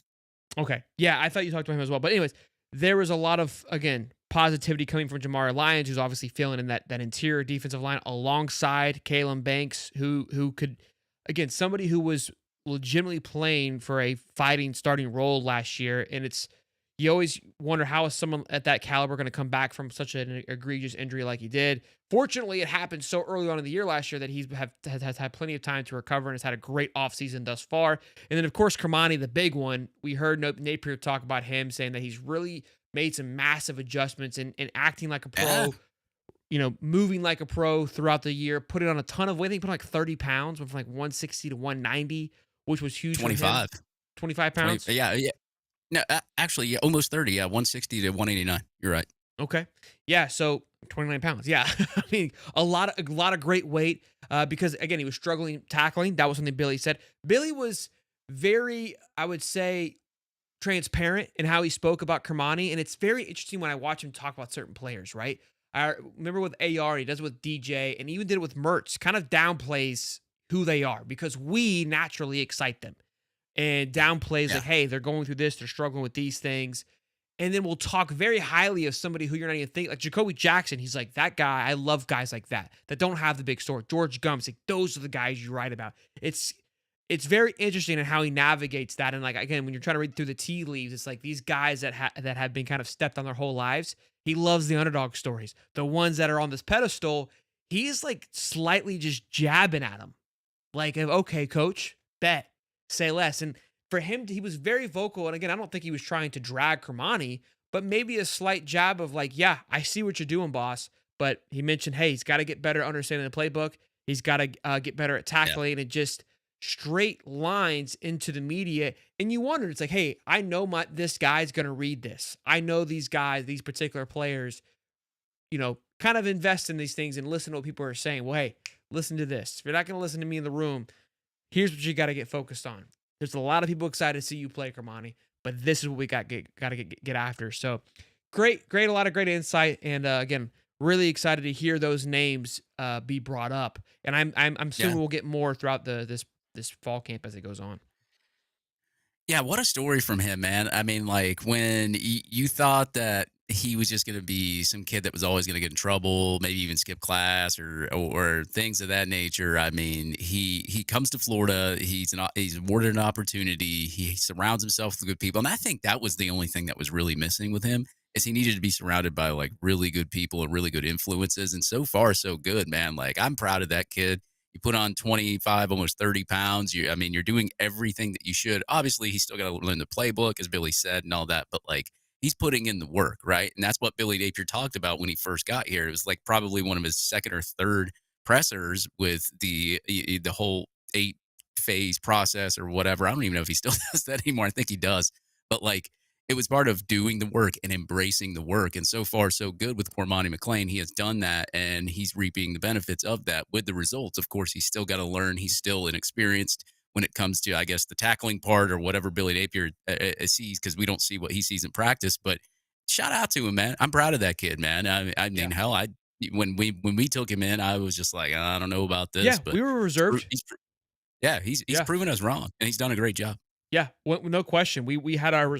Speaker 1: Okay. Yeah, I thought you talked about him as well. But anyways, there was a lot of, again, positivity coming from Jamari Lyons, who's obviously filling in that interior defensive line alongside Kalen Banks, who could, again, somebody who was legitimately playing for a fighting starting role last year. And you always wonder how is someone at that caliber going to come back from such an egregious injury like he did. Fortunately, it happened so early on in the year last year that has had plenty of time to recover and has had a great offseason thus far. And then, of course, Kermani, the big one. We heard Napier talk about him saying that he's really made some massive adjustments and acting like a pro, moving like a pro throughout the year, putting on a ton of weight. I think he put on like 30 pounds, went from like 160 to 190, which was huge.
Speaker 2: 25.
Speaker 1: 25 pounds?
Speaker 2: 20, yeah. No, actually, yeah, almost 30. Yeah, 160 to 189. You're right.
Speaker 1: Okay. Yeah, so 29 pounds. Yeah. I mean, a lot of great weight because, again, he was struggling tackling. That was something Billy said. Billy was very, I would say, transparent in how he spoke about Kermani, and it's very interesting when I watch him talk about certain players, right? I remember with AR, he does it with DJ, and even did it with Mertz, kind of downplays who they are because we naturally excite them and downplays like, hey, they're going through this, they're struggling with these things. And then we'll talk very highly of somebody who you're not even thinking, like Jacoby Jackson. He's like, that guy, I love guys like that don't have the big story. George Gumps, like those are the guys you write about. It's very interesting in how he navigates that. And like, again, when you're trying to read through the tea leaves, it's like these guys that have been kind of stepped on their whole lives. He loves the underdog stories. The ones that are on this pedestal, he's like slightly just jabbing at them. Like, okay, coach, bet. Say less. And for him, he was very vocal. And again, I don't think he was trying to drag Kermani, but maybe a slight jab of like, yeah, I see what you're doing, boss. But he mentioned, hey, he's got to get better at understanding the playbook. He's got to get better at tackling and just straight lines into the media. And you wonder, it's like, hey, I know this guy's going to read this. I know these guys, these particular players, kind of invest in these things and listen to what people are saying. Well, hey, listen to this. If you're not going to listen to me in the room, here's what you got to get focused on. There's a lot of people excited to see you play, Kermani, but this is what we got to get after. So great, a lot of great insight, and again, really excited to hear those names be brought up. And I'm assuming we'll get more throughout this fall camp as it goes on.
Speaker 2: Yeah, what a story from him, man. I mean, like when you thought that he was just going to be some kid that was always going to get in trouble, maybe even skip class or things of that nature. I mean, he comes to Florida. He's awarded an opportunity. He surrounds himself with good people, and I think that was the only thing that was really missing with him is he needed to be surrounded by like really good people and really good influences. And so far, so good, man. Like I'm proud of that kid. You put on 25, almost 30 pounds. I mean, you're doing everything that you should. Obviously, he's still got to learn the playbook, as Billy said, and all that. But like he's putting in the work, right? And that's what Billy Napier talked about when he first got here. It was like probably one of his second or third pressers with the whole 8-phase process or whatever. I don't even know if he still does that anymore. I think he does. But like it was part of doing the work and embracing the work. And so far, so good with poor Monty McClain. He has done that and he's reaping the benefits of that with the results. Of course, he's still got to learn. He's still inexperienced when it comes to, I guess, the tackling part or whatever Billy Napier sees, because we don't see what he sees in practice. But shout out to him, man. I'm proud of that kid, man. I mean, hell, when we took him in, I was just like, I don't know about this,
Speaker 1: Yeah,
Speaker 2: but
Speaker 1: we were reserved.
Speaker 2: He's
Speaker 1: Yeah.
Speaker 2: proven us wrong, and he's done a great job.
Speaker 1: Yeah, no question. We had our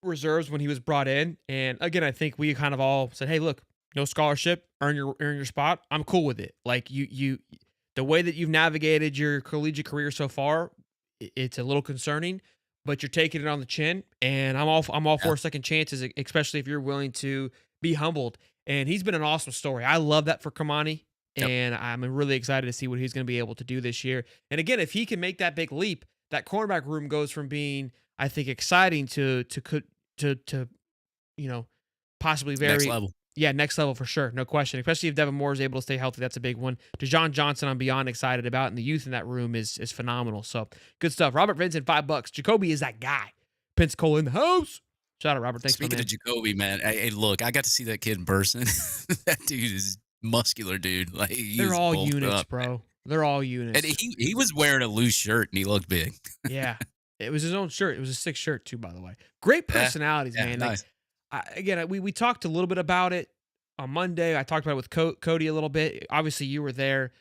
Speaker 1: reserves when he was brought in, and again, I think we kind of all said, "Hey, look, no scholarship, earn your spot." I'm cool with it. Like the way that you've navigated your collegiate career so far, it's a little concerning, but you're taking it on the chin, and I'm all for second chances, especially if you're willing to be humbled. And he's been an awesome story. I love that for Kamani,
Speaker 2: Yep.
Speaker 1: and I'm really excited to see what he's going to be able to do this year. And again, if he can make that big leap, that cornerback room goes from being, I think, exciting to possibly very
Speaker 2: Next level.
Speaker 1: yeah, next level for sure, no question. Especially if Devin Moore is able to stay healthy, that's a big one. Dejon Johnson, I'm beyond excited about, and the youth in that room is phenomenal. So good stuff. Robert Vincent, $5. Jacoby is that guy. Pensacola in the house. Shout out, Robert. Thanks,
Speaker 2: Speaking
Speaker 1: man.
Speaker 2: of Jacoby, man, hey, look, I got to see that kid in person. That dude is muscular, dude. Like
Speaker 1: They're all units,
Speaker 2: up,
Speaker 1: bro. They're all units.
Speaker 2: and he was wearing a loose shirt and he looked big.
Speaker 1: Yeah. It was his own shirt. It was a sick shirt too, by the way. Great personalities, man.
Speaker 2: Nice.
Speaker 1: Like, we talked a little bit about it on Monday. I talked about it with Cody a little bit. Obviously, you were there.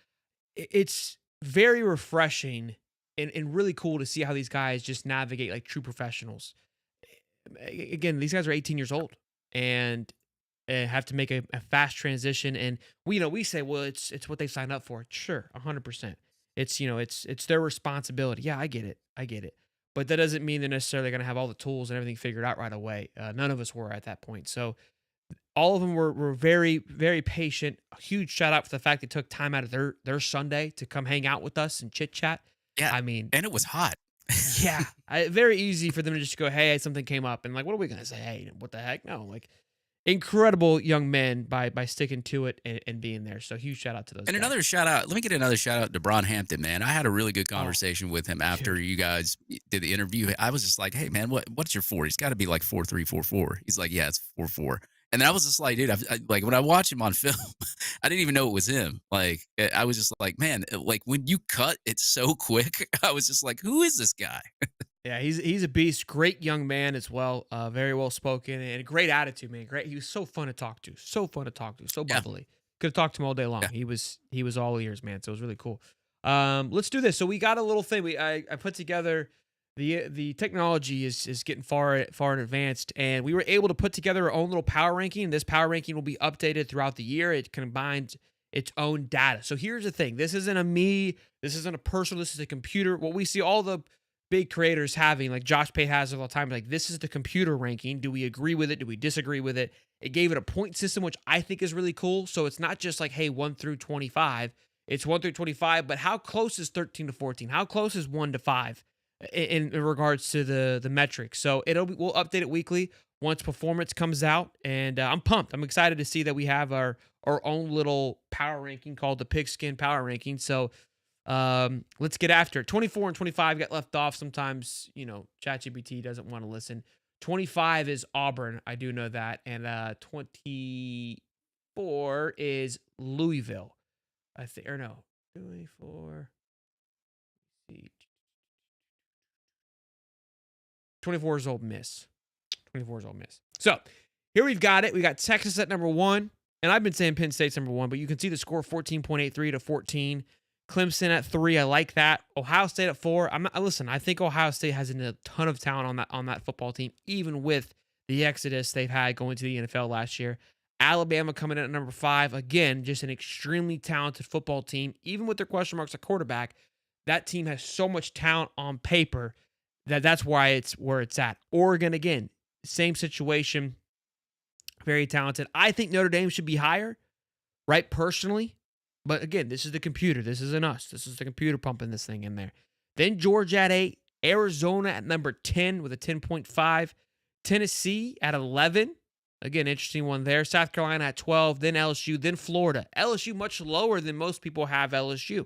Speaker 1: It's very refreshing and really cool to see how these guys just navigate like true professionals. Again, these guys are 18 years old and have to make a fast transition. And we say, well, it's what they signed up for. Sure, 100%. It's their responsibility. Yeah, I get it. But that doesn't mean they're necessarily going to have all the tools and everything figured out right away. None of us were at that point. So all of them were very, very patient. A huge shout out for the fact they took time out of their Sunday to come hang out with us and chit chat.
Speaker 2: Yeah,
Speaker 1: I mean,
Speaker 2: and it was hot.
Speaker 1: yeah, very easy for them to just go, hey, something came up. And like, what are we going to say? Hey, what the heck? No, like incredible young men by sticking to it and being there. So huge shout out to those
Speaker 2: And
Speaker 1: guys.
Speaker 2: another shout out. Let me get another shout out to Bron Hampton, man. I had a really good conversation with him after you guys did the interview. I was just like, hey, man, what's your 4? He's got to be like 4.3, 4.4. He's like, yeah, it's 4.4. And then I was just like, dude, like when I watched him on film, I didn't even know it was him. Like I was just like, man, like when you cut it so quick, I was just like, who is this guy?
Speaker 1: Yeah, he's a beast. Great young man as well. Very well spoken and a great attitude, man. Great. He was so fun to talk to. So bubbly. Could have talked to him all day long.
Speaker 2: Yeah.
Speaker 1: He was all ears, man. So it was really cool. Let's do this. So we got a little thing. I put together the technology is getting far in advanced, and we were able to put together our own little power ranking. This power ranking will be updated throughout the year. It combines its own data. So here's the thing. This isn't a me. This isn't a personal. This is a computer. What we see all the big creators having, like Josh Pate has it all the time, like this is the computer ranking. Do we agree with it? Do we disagree with it? It gave it a point system, which I think is really cool. So it's not just like, hey, 1 through 25. It's 1 through 25, but how close is 13 to 14? How close is 1 to 5 in regards to the metrics? So we'll update it weekly once performance comes out, and I'm pumped. I'm excited to see that we have our own little power ranking called the Pigskin Power Ranking. So let's get after it. 24 and 25 got left off. Sometimes, ChatGPT doesn't want to listen. 25 is Auburn. I do know that. And 24 is Louisville. I think, or no, 24. 24 is Ole Miss. 24 is Ole Miss. So here we've got it. We got Texas at number 1. And I've been saying Penn State's number 1, but you can see the score 14.83 to 14. Clemson at 3. I like that. Ohio State at 4. Listen, I think Ohio State has a ton of talent on that football team, even with the exodus they've had going to the NFL last year. Alabama coming in at number 5. Again, just an extremely talented football team. Even with their question marks at quarterback, that team has so much talent on paper that's why it's where it's at. Oregon, again, same situation, very talented. I think Notre Dame should be higher, right, personally. But again, this is the computer. This isn't us. This is the computer pumping this thing in there. Then Georgia at 8, Arizona at number 10 with a 10.5, Tennessee at 11. Again, interesting one there. South Carolina at 12, then LSU, then Florida. LSU much lower than most people have LSU,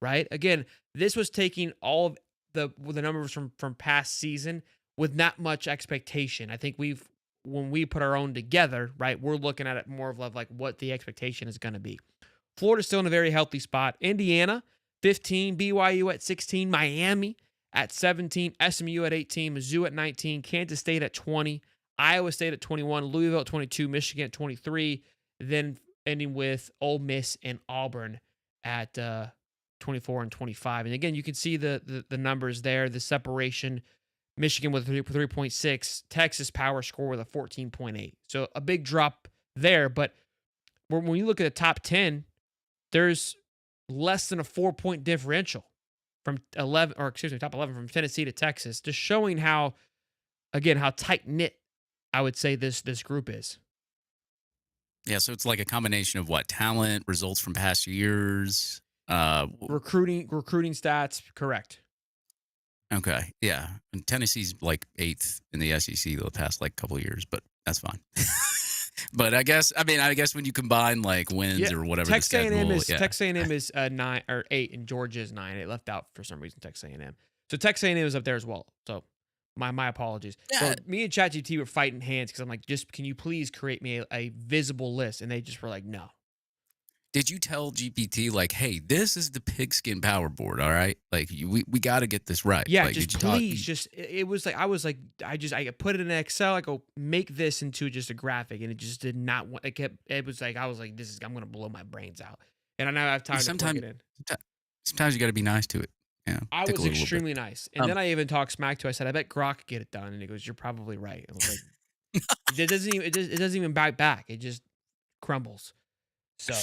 Speaker 1: right? Again, this was taking all of the numbers from past season with not much expectation. I think when we put our own together, right, we're looking at it more of like what the expectation is going to be. Florida's still in a very healthy spot. Indiana, 15, BYU at 16, Miami at 17, SMU at 18, Mizzou at 19, Kansas State at 20, Iowa State at 21, Louisville at 22, Michigan at 23, then ending with Ole Miss and Auburn at 24 and 25. And again, you can see the numbers there, the separation. Michigan with 3.6, Texas power score with a 14.8. So a big drop there, but when you look at the top 10, there's less than a 4-point differential from top 11 from Tennessee to Texas, just showing how tight knit I would say this group is.
Speaker 2: Yeah, so it's like a combination of what? Talent, results from past years,
Speaker 1: recruiting stats, correct.
Speaker 2: Okay, yeah. And Tennessee's like 8th in the SEC the past like couple of years, but that's fine. But I guess when you combine like wins or whatever,
Speaker 1: Texas A&M is
Speaker 2: yeah.
Speaker 1: Texas A&M is 9 or 8, and Georgia is 9. It left out for some reason Texas A&M. So Texas A&M is up there as well. So my apologies.
Speaker 2: Yeah.
Speaker 1: So me and ChatGPT were fighting hands because I'm like, just can you please create me a visible list? And they just were like, no.
Speaker 2: Did you tell GPT like, hey, this is the Pigskin power board, all right? Like we got to get this right.
Speaker 1: Yeah,
Speaker 2: like,
Speaker 1: just please, it was like I put it in Excel. I go make this into just a graphic, and it just did not. It was like I was like, I'm gonna blow my brains out, and I now have time to plug it in.
Speaker 2: Sometimes you got to be nice to it. Yeah,
Speaker 1: I was extremely nice, and then I even talked smack to. I said, I bet Grok could get it done, and he goes, you're probably right. I was like, it doesn't even bite back. It just crumbles. So.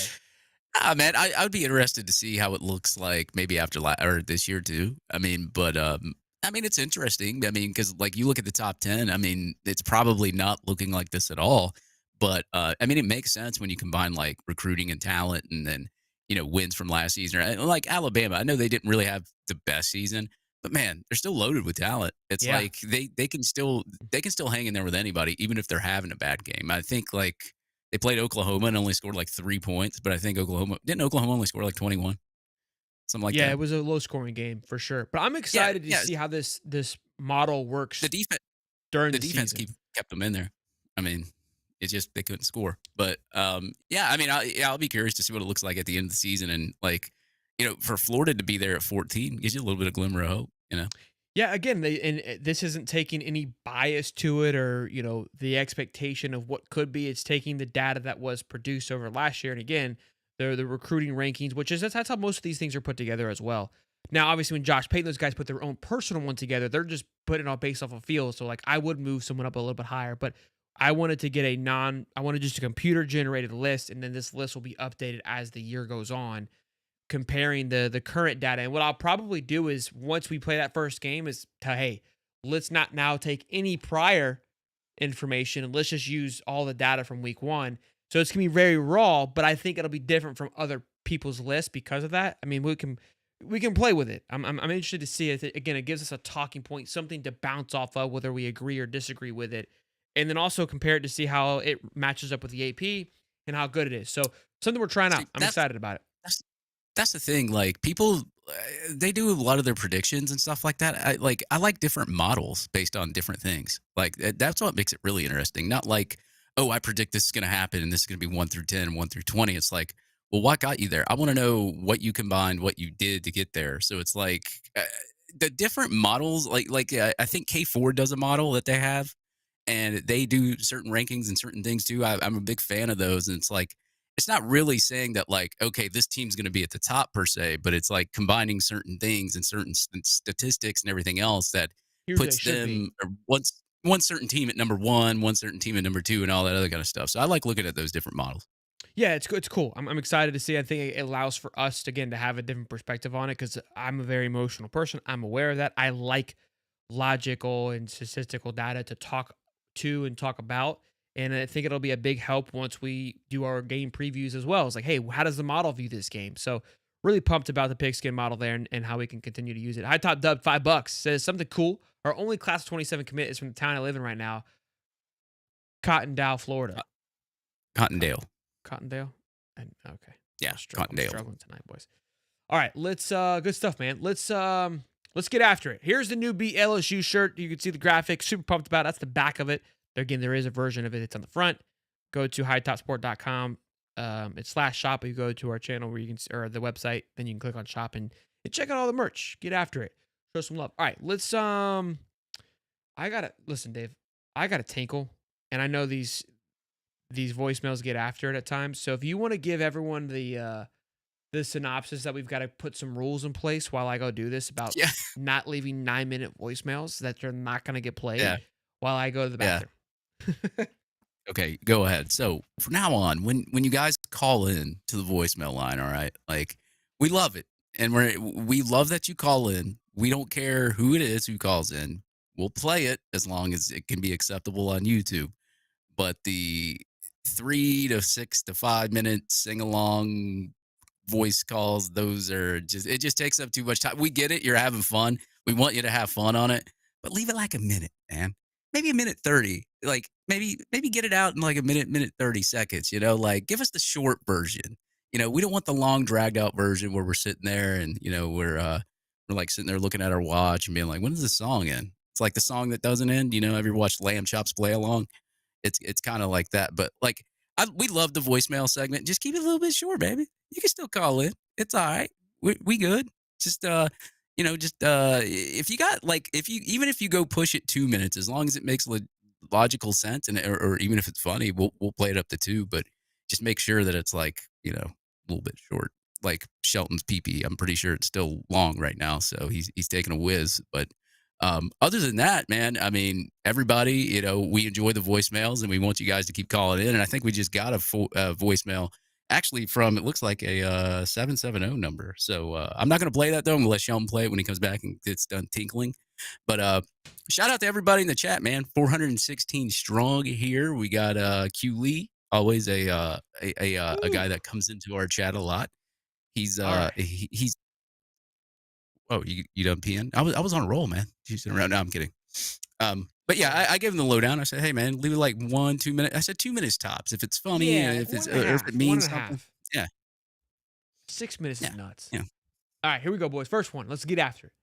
Speaker 2: Man, I would be interested to see how it looks like maybe after or this year too. I mean, but it's interesting. I mean, because like you look at the top 10, I mean, it's probably not looking like this at all. But I mean, it makes sense when you combine like recruiting and talent, and then wins from last season. Like Alabama, I know they didn't really have the best season, but man, they're still loaded with talent. It's like they can still hang in there with anybody, even if they're having a bad game. I think like. They played Oklahoma and only scored like 3 points, but I think Oklahoma only score like 21? Something like that.
Speaker 1: Yeah, it was a low scoring game for sure. But I'm excited to see how this model works.
Speaker 2: The defense
Speaker 1: during
Speaker 2: the defense kept them in there. I mean, it's just they couldn't score. But I mean, I'll be curious to see what it looks like at the end of the season, and like for Florida to be there at 14 gives you a little bit of glimmer of hope.
Speaker 1: Yeah, again, this isn't taking any bias to it or, the expectation of what could be. It's taking the data that was produced over last year. And again, they're the recruiting rankings, which is that's how most of these things are put together as well. Now, obviously, when Josh Payton, those guys put their own personal one together, they're just putting it all based off of field. So, like, I would move someone up a little bit higher, but I wanted to get I wanted just a computer generated list, and then this list will be updated as the year goes on, comparing the current data. And what I'll probably do is once we play that first game is hey, let's not now take any prior information and let's just use all the data from week 1. So it's going to be very raw, but I think it'll be different from other people's lists because of that. I mean, we can play with it. I'm interested to see it. Again, it gives us a talking point, something to bounce off of, whether we agree or disagree with it. And then also compare it to see how it matches up with the AP and how good it is. So something we're trying out. I'm excited about it.
Speaker 2: That's the thing. Like people, they do a lot of their predictions and stuff like that. I like different models based on different things. Like that's what makes it really interesting. Not like, oh, I predict this is going to happen and this is going to be 1 through 10, 1 through 20. It's like, well, what got you there? I want to know what you combined, what you did to get there. So it's like the different models. Like I think K4 does a model that they have, and they do certain rankings and certain things too. I'm a big fan of those, and it's like. It's not really saying that like, okay, this team's going to be at the top per se, but it's like combining certain things and certain statistics and everything else that puts them one certain team at number one certain team at number two, and all that other kind of stuff. So I like looking at those different models.
Speaker 1: Yeah, it's good. It's cool. I'm excited to see. I think it allows for us again to have a different perspective on it because I'm a very emotional person. I'm aware of that. I like logical and statistical data to talk to and talk about. And I think it'll be a big help once we do our game previews as well. It's like, hey, how does the model view this game? So really pumped about the pigskin model there and how we can continue to use it. High top dub $5 says something cool. Our only class of 27 commit is from the town I live in right now, Cottondale, Florida.
Speaker 2: Cottondale.
Speaker 1: Cottondale? And okay.
Speaker 2: Yeah,
Speaker 1: I'm
Speaker 2: Cottondale.
Speaker 1: struggling tonight, boys. All right, let's good stuff, man. Let's get after it. Here's the new Beat LSU shirt. You can see the graphic. Super pumped about it. That's the back of it. Again, there is a version of it. It's on the front. Go to hightopsport.com. It's /shop. You go to our channel where you can, or the website, then you can click on shop and check out all the merch. Get after it. Show some love. All right, let's listen, Dave. I gotta tinkle, and I know these voicemails get after it at times. So if you want to give everyone the synopsis that we've got to put some rules in place while I go do this about not leaving 9-minute voicemails that they're not going to get played while I go to the bathroom.
Speaker 2: Okay, go ahead. So from now on, when you guys call in to the voicemail line, all right, like we love it, and we love that you call in. We don't care who it is who calls in. We'll play it as long as it can be acceptable on YouTube. But the 3 to 6 to 5 minute sing along voice calls, those are it just takes up too much time. We get it. You're having fun. We want you to have fun on it, but leave it like a minute, man. Maybe a minute 30. Like maybe get it out in like a minute 30 seconds, like give us the short version. We don't want the long dragged out version where we're sitting there and, we're like sitting there looking at our watch and being like, when does this song end? It's like the song that doesn't end. Have you watched Lamb Chops Play Along? It's kind of like that, but like we love the voicemail segment. Just keep it a little bit short, baby. You can still call in. It's all right. We good. Just if you got even if you go push it 2 minutes, as long as it makes logical sense or even if it's funny, we'll play it up to 2. But just make sure that it's like a little bit short. Like Shelton's pee. I'm pretty sure it's still long right now, so he's taking a whiz, but. Other than that, man, I mean, everybody, we enjoy the voicemails and we want you guys to keep calling in. And I think we just got a voicemail actually from, it looks like a 770 number. So I'm not going to play that though. I'm going to let Shelton play it when he comes back and gets done tinkling. But shout out to everybody in the chat, man. 416 strong here. We got Q Lee, always a guy that comes into our chat a lot. He's he's oh, you done peeing? I was on a roll, man. You sitting around? No, I'm kidding. But yeah, I gave him the lowdown. I said, hey man, leave it like 1-2 minutes. I said 2 minutes tops. If it's funny, if it means something. Yeah.
Speaker 1: 6 minutes is nuts.
Speaker 2: Yeah.
Speaker 1: All right, here we go, boys. First one. Let's get after it.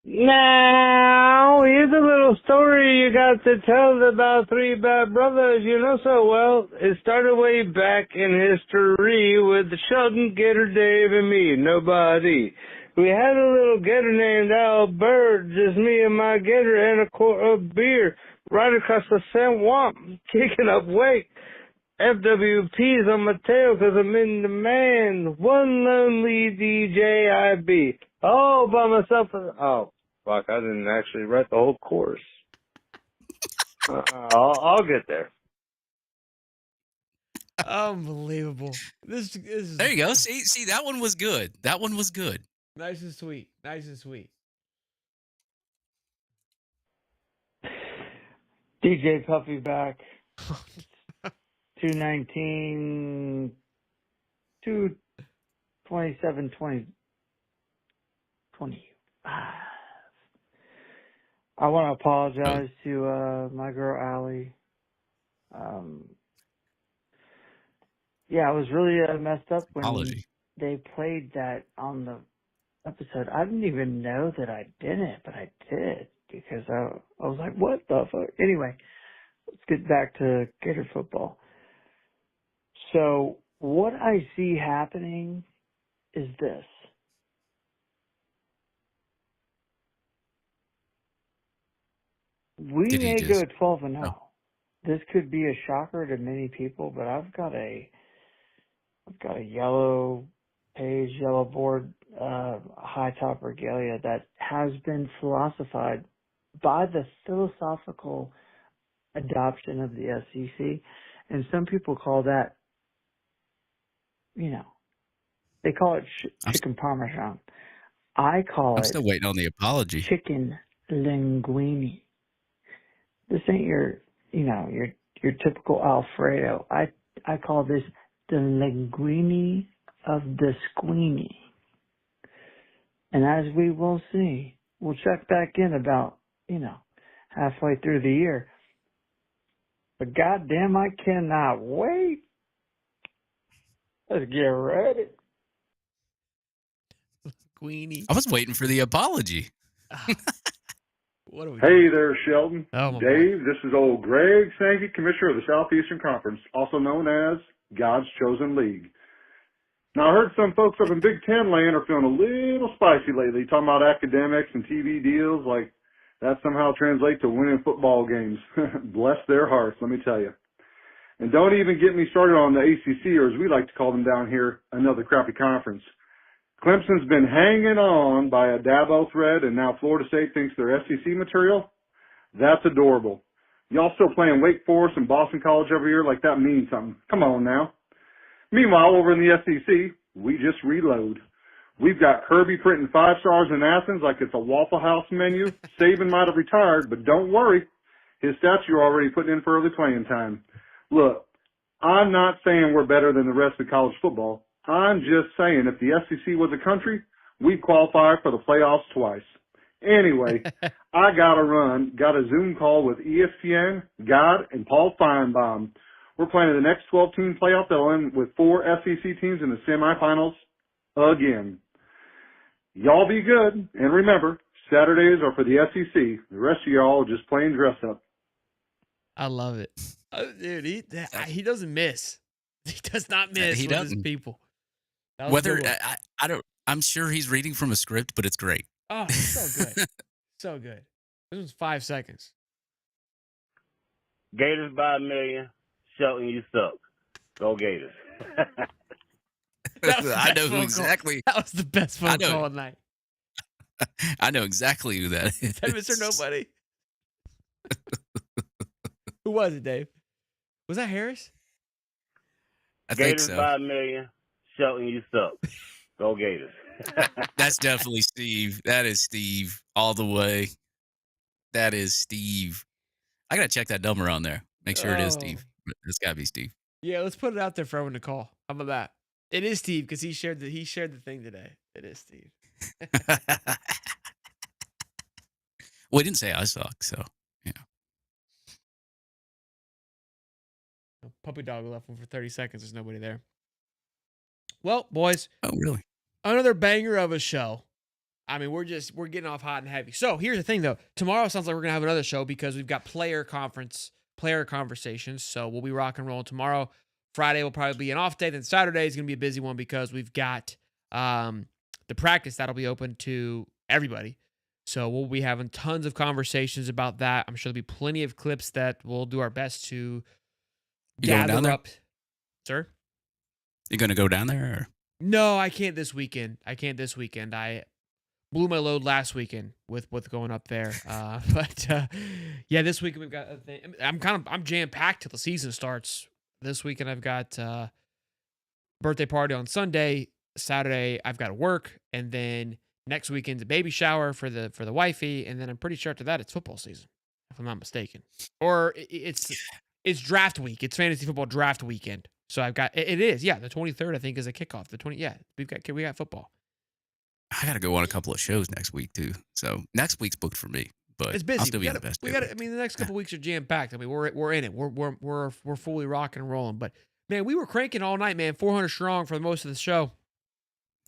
Speaker 4: Now, here's a little story you got to tell about 3 bad brothers you know so well. It started way back in history with Sheldon, Gator, Dave, and me, nobody. We had a little gator named Albert, just me and my gator and a quart of beer, right across the swamp, kicking up weight. FWP's on my tail 'cause I'm in demand. One lonely DJ I be. All by myself. Oh, fuck, I didn't actually write the whole chorus. I'll get there.
Speaker 1: Unbelievable. This is
Speaker 2: there you go. See, that one was good. That one was good.
Speaker 1: Nice and sweet. Nice and sweet.
Speaker 4: DJ Puffy back. 219, 227, 20. I want to apologize to my girl Allie. Yeah, I was really messed up when they played that on the episode. I didn't even know that I didn't, but I did because I was like, what the fuck? Anyway, let's get back to Gator football. So what I see happening is this. We may go 12-0. This could be a shocker to many people, but I've got a yellow page, yellow board, high top regalia that has been philosophized
Speaker 5: by the philosophical adoption of the SEC, and some people call that, they call it chicken parmesan. I call
Speaker 2: I'm
Speaker 5: it
Speaker 2: still waiting on the apology.
Speaker 5: chicken linguine. This ain't your typical Alfredo. I call this the linguine of the squeenie. And as we will see, we'll check back in about, halfway through the year. But goddamn, I cannot wait. Let's get ready.
Speaker 1: Queenie.
Speaker 2: I was waiting for the apology.
Speaker 1: What are we
Speaker 6: Hey
Speaker 1: doing?
Speaker 6: there, Sheldon.
Speaker 1: Oh, my
Speaker 6: Dave, this is old Greg Sankey, Commissioner of the Southeastern Conference, also known as God's Chosen League. Now, I heard some folks up in Big Ten land are feeling a little spicy lately, talking about academics and TV deals like that somehow translate to winning football games. Bless their hearts, let me tell you. And don't even get me started on the ACC, or as we like to call them down here, another crappy conference. Clemson's been hanging on by a Dabo thread, and now Florida State thinks they're SEC material. That's adorable. Y'all still playing Wake Forest and Boston College every year like that means something. Come on now. Meanwhile, over in the SEC, we just reload. We've got Kirby printing 5 stars in Athens like it's a Waffle House menu. Saban might have retired, but don't worry. His statue already put in for early playing time. Look, I'm not saying we're better than the rest of college football. I'm just saying if the SEC was a country, we'd qualify for the playoffs twice. Anyway, I got to run. Got a Zoom call with ESPN, God, and Paul Feinbaum. We're playing the next 12-team playoff that'll end with 4 SEC teams in the semifinals again. Y'all be good. And remember, Saturdays are for the SEC. The rest of y'all are just plain dress up.
Speaker 1: I love it. Dude, he doesn't miss. He does not miss
Speaker 2: He
Speaker 1: with
Speaker 2: doesn't.
Speaker 1: his people. That was a
Speaker 2: Whether
Speaker 1: good one.
Speaker 2: I don't, I'm sure he's reading from a script, but it's great.
Speaker 1: Oh, so good. So good. This was 5 seconds.
Speaker 7: Gators by a million. Shelton, you suck. Go Gators.
Speaker 1: That was the
Speaker 2: I
Speaker 1: best
Speaker 2: know who
Speaker 1: phone call.
Speaker 2: exactly.
Speaker 1: That was the best phone
Speaker 2: know.
Speaker 1: call of the night.
Speaker 2: I know exactly who that is.
Speaker 1: Is that Mr. Nobody? Who was it, Dave? Was that Harris?
Speaker 2: I think
Speaker 7: Gators
Speaker 2: so.
Speaker 7: by a million. Shelton, you suck. Go Gators.
Speaker 2: That's definitely Steve. That is Steve all the way. That is Steve. I gotta check that number on there. Make sure it is Steve. It's gotta be Steve.
Speaker 1: Yeah, let's put it out there for everyone to call. How about that? It is Steve because he shared the thing today. It is Steve.
Speaker 2: Well, he didn't say I suck, so yeah.
Speaker 1: Puppy dog left one for 30 seconds. There's nobody there. Well, boys,
Speaker 2: Oh, really?
Speaker 1: another banger of a show. I mean, we're getting off hot and heavy. So here's the thing, though. Tomorrow sounds like we're gonna have another show because we've got player conversations. So we'll be rock and rolling tomorrow. Friday will probably be an off day. Then Saturday is gonna be a busy one because we've got the practice that'll be open to everybody. So we'll be having tons of conversations about that. I'm sure there'll be plenty of clips that we'll do our best to
Speaker 2: You going down
Speaker 1: gather
Speaker 2: there?
Speaker 1: up. Sir?
Speaker 2: You gonna go down there? Or?
Speaker 1: No, I can't this weekend. I blew my load last weekend with going up there. But yeah, this weekend we've got a thing. I'm jam packed till the season starts. This weekend I've got birthday party on Sunday. Saturday I've got to work, and then next weekend's a baby shower for the wifey, and then I'm pretty sure after that it's football season, if I'm not mistaken. Or it's draft week. It's fantasy football draft weekend. So I've got it is the 23rd I think is a kickoff. We got football.
Speaker 2: I gotta go on a couple of shows next week too. So next week's booked for me, but
Speaker 1: It's busy.
Speaker 2: I'll still be in the best.
Speaker 1: I mean, the next couple weeks are jam packed. I mean, we're in it. We're fully rocking and rolling. But man, we were cranking all night, man. 400 strong for most of the show.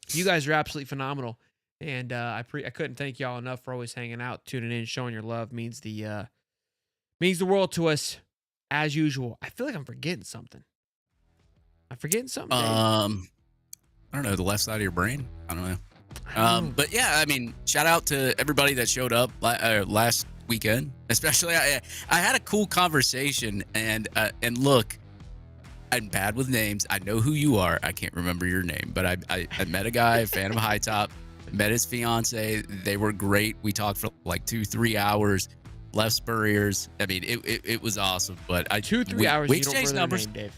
Speaker 1: You guys are absolutely phenomenal, and I couldn't thank y'all enough for always hanging out, tuning in, showing your love. Means the world to us, as usual. I feel like I'm forgetting something. Dave.
Speaker 2: I don't know, the left side of your brain. I don't know. But yeah, I mean, shout out to everybody that showed up last weekend. Especially, I had a cool conversation, and look, I'm bad with names. I know who you are. I can't remember your name, but I met a guy, a fan of High Top, met his fiance. They were great. We talked for like 2-3 hours. Left Spurriers. I mean, it was awesome. But
Speaker 1: 2-3 hours.
Speaker 2: We
Speaker 1: You don't
Speaker 2: exchanged
Speaker 1: remember
Speaker 2: numbers.
Speaker 1: their name,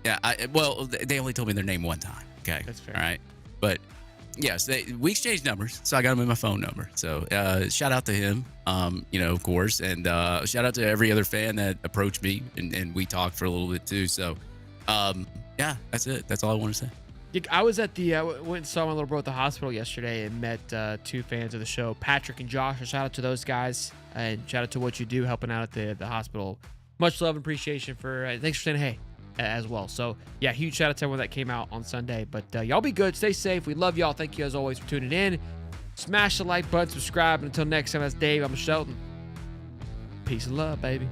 Speaker 1: Dave.
Speaker 2: Yeah. Well, they only told me their name one time. Okay.
Speaker 1: That's fair.
Speaker 2: All right. But yes, we exchanged numbers, so I got him in my phone number. So shout out to him, of course, and shout out to every other fan that approached me, and we talked for a little bit too. So, yeah, that's it. That's all I want to say.
Speaker 1: I was at the went and saw my little bro at the hospital yesterday and met 2 fans of the show, Patrick and Josh. So shout out to those guys, and shout out to what you do helping out at the hospital. Much love and appreciation for thanks for saying hey as well. So yeah, huge shout out to everyone that came out on Sunday. But y'all be good, stay safe. We love y'all. Thank you as always for tuning in. Smash the like button, subscribe, and until next time, that's Dave. I'm Shelton. Peace and love, baby.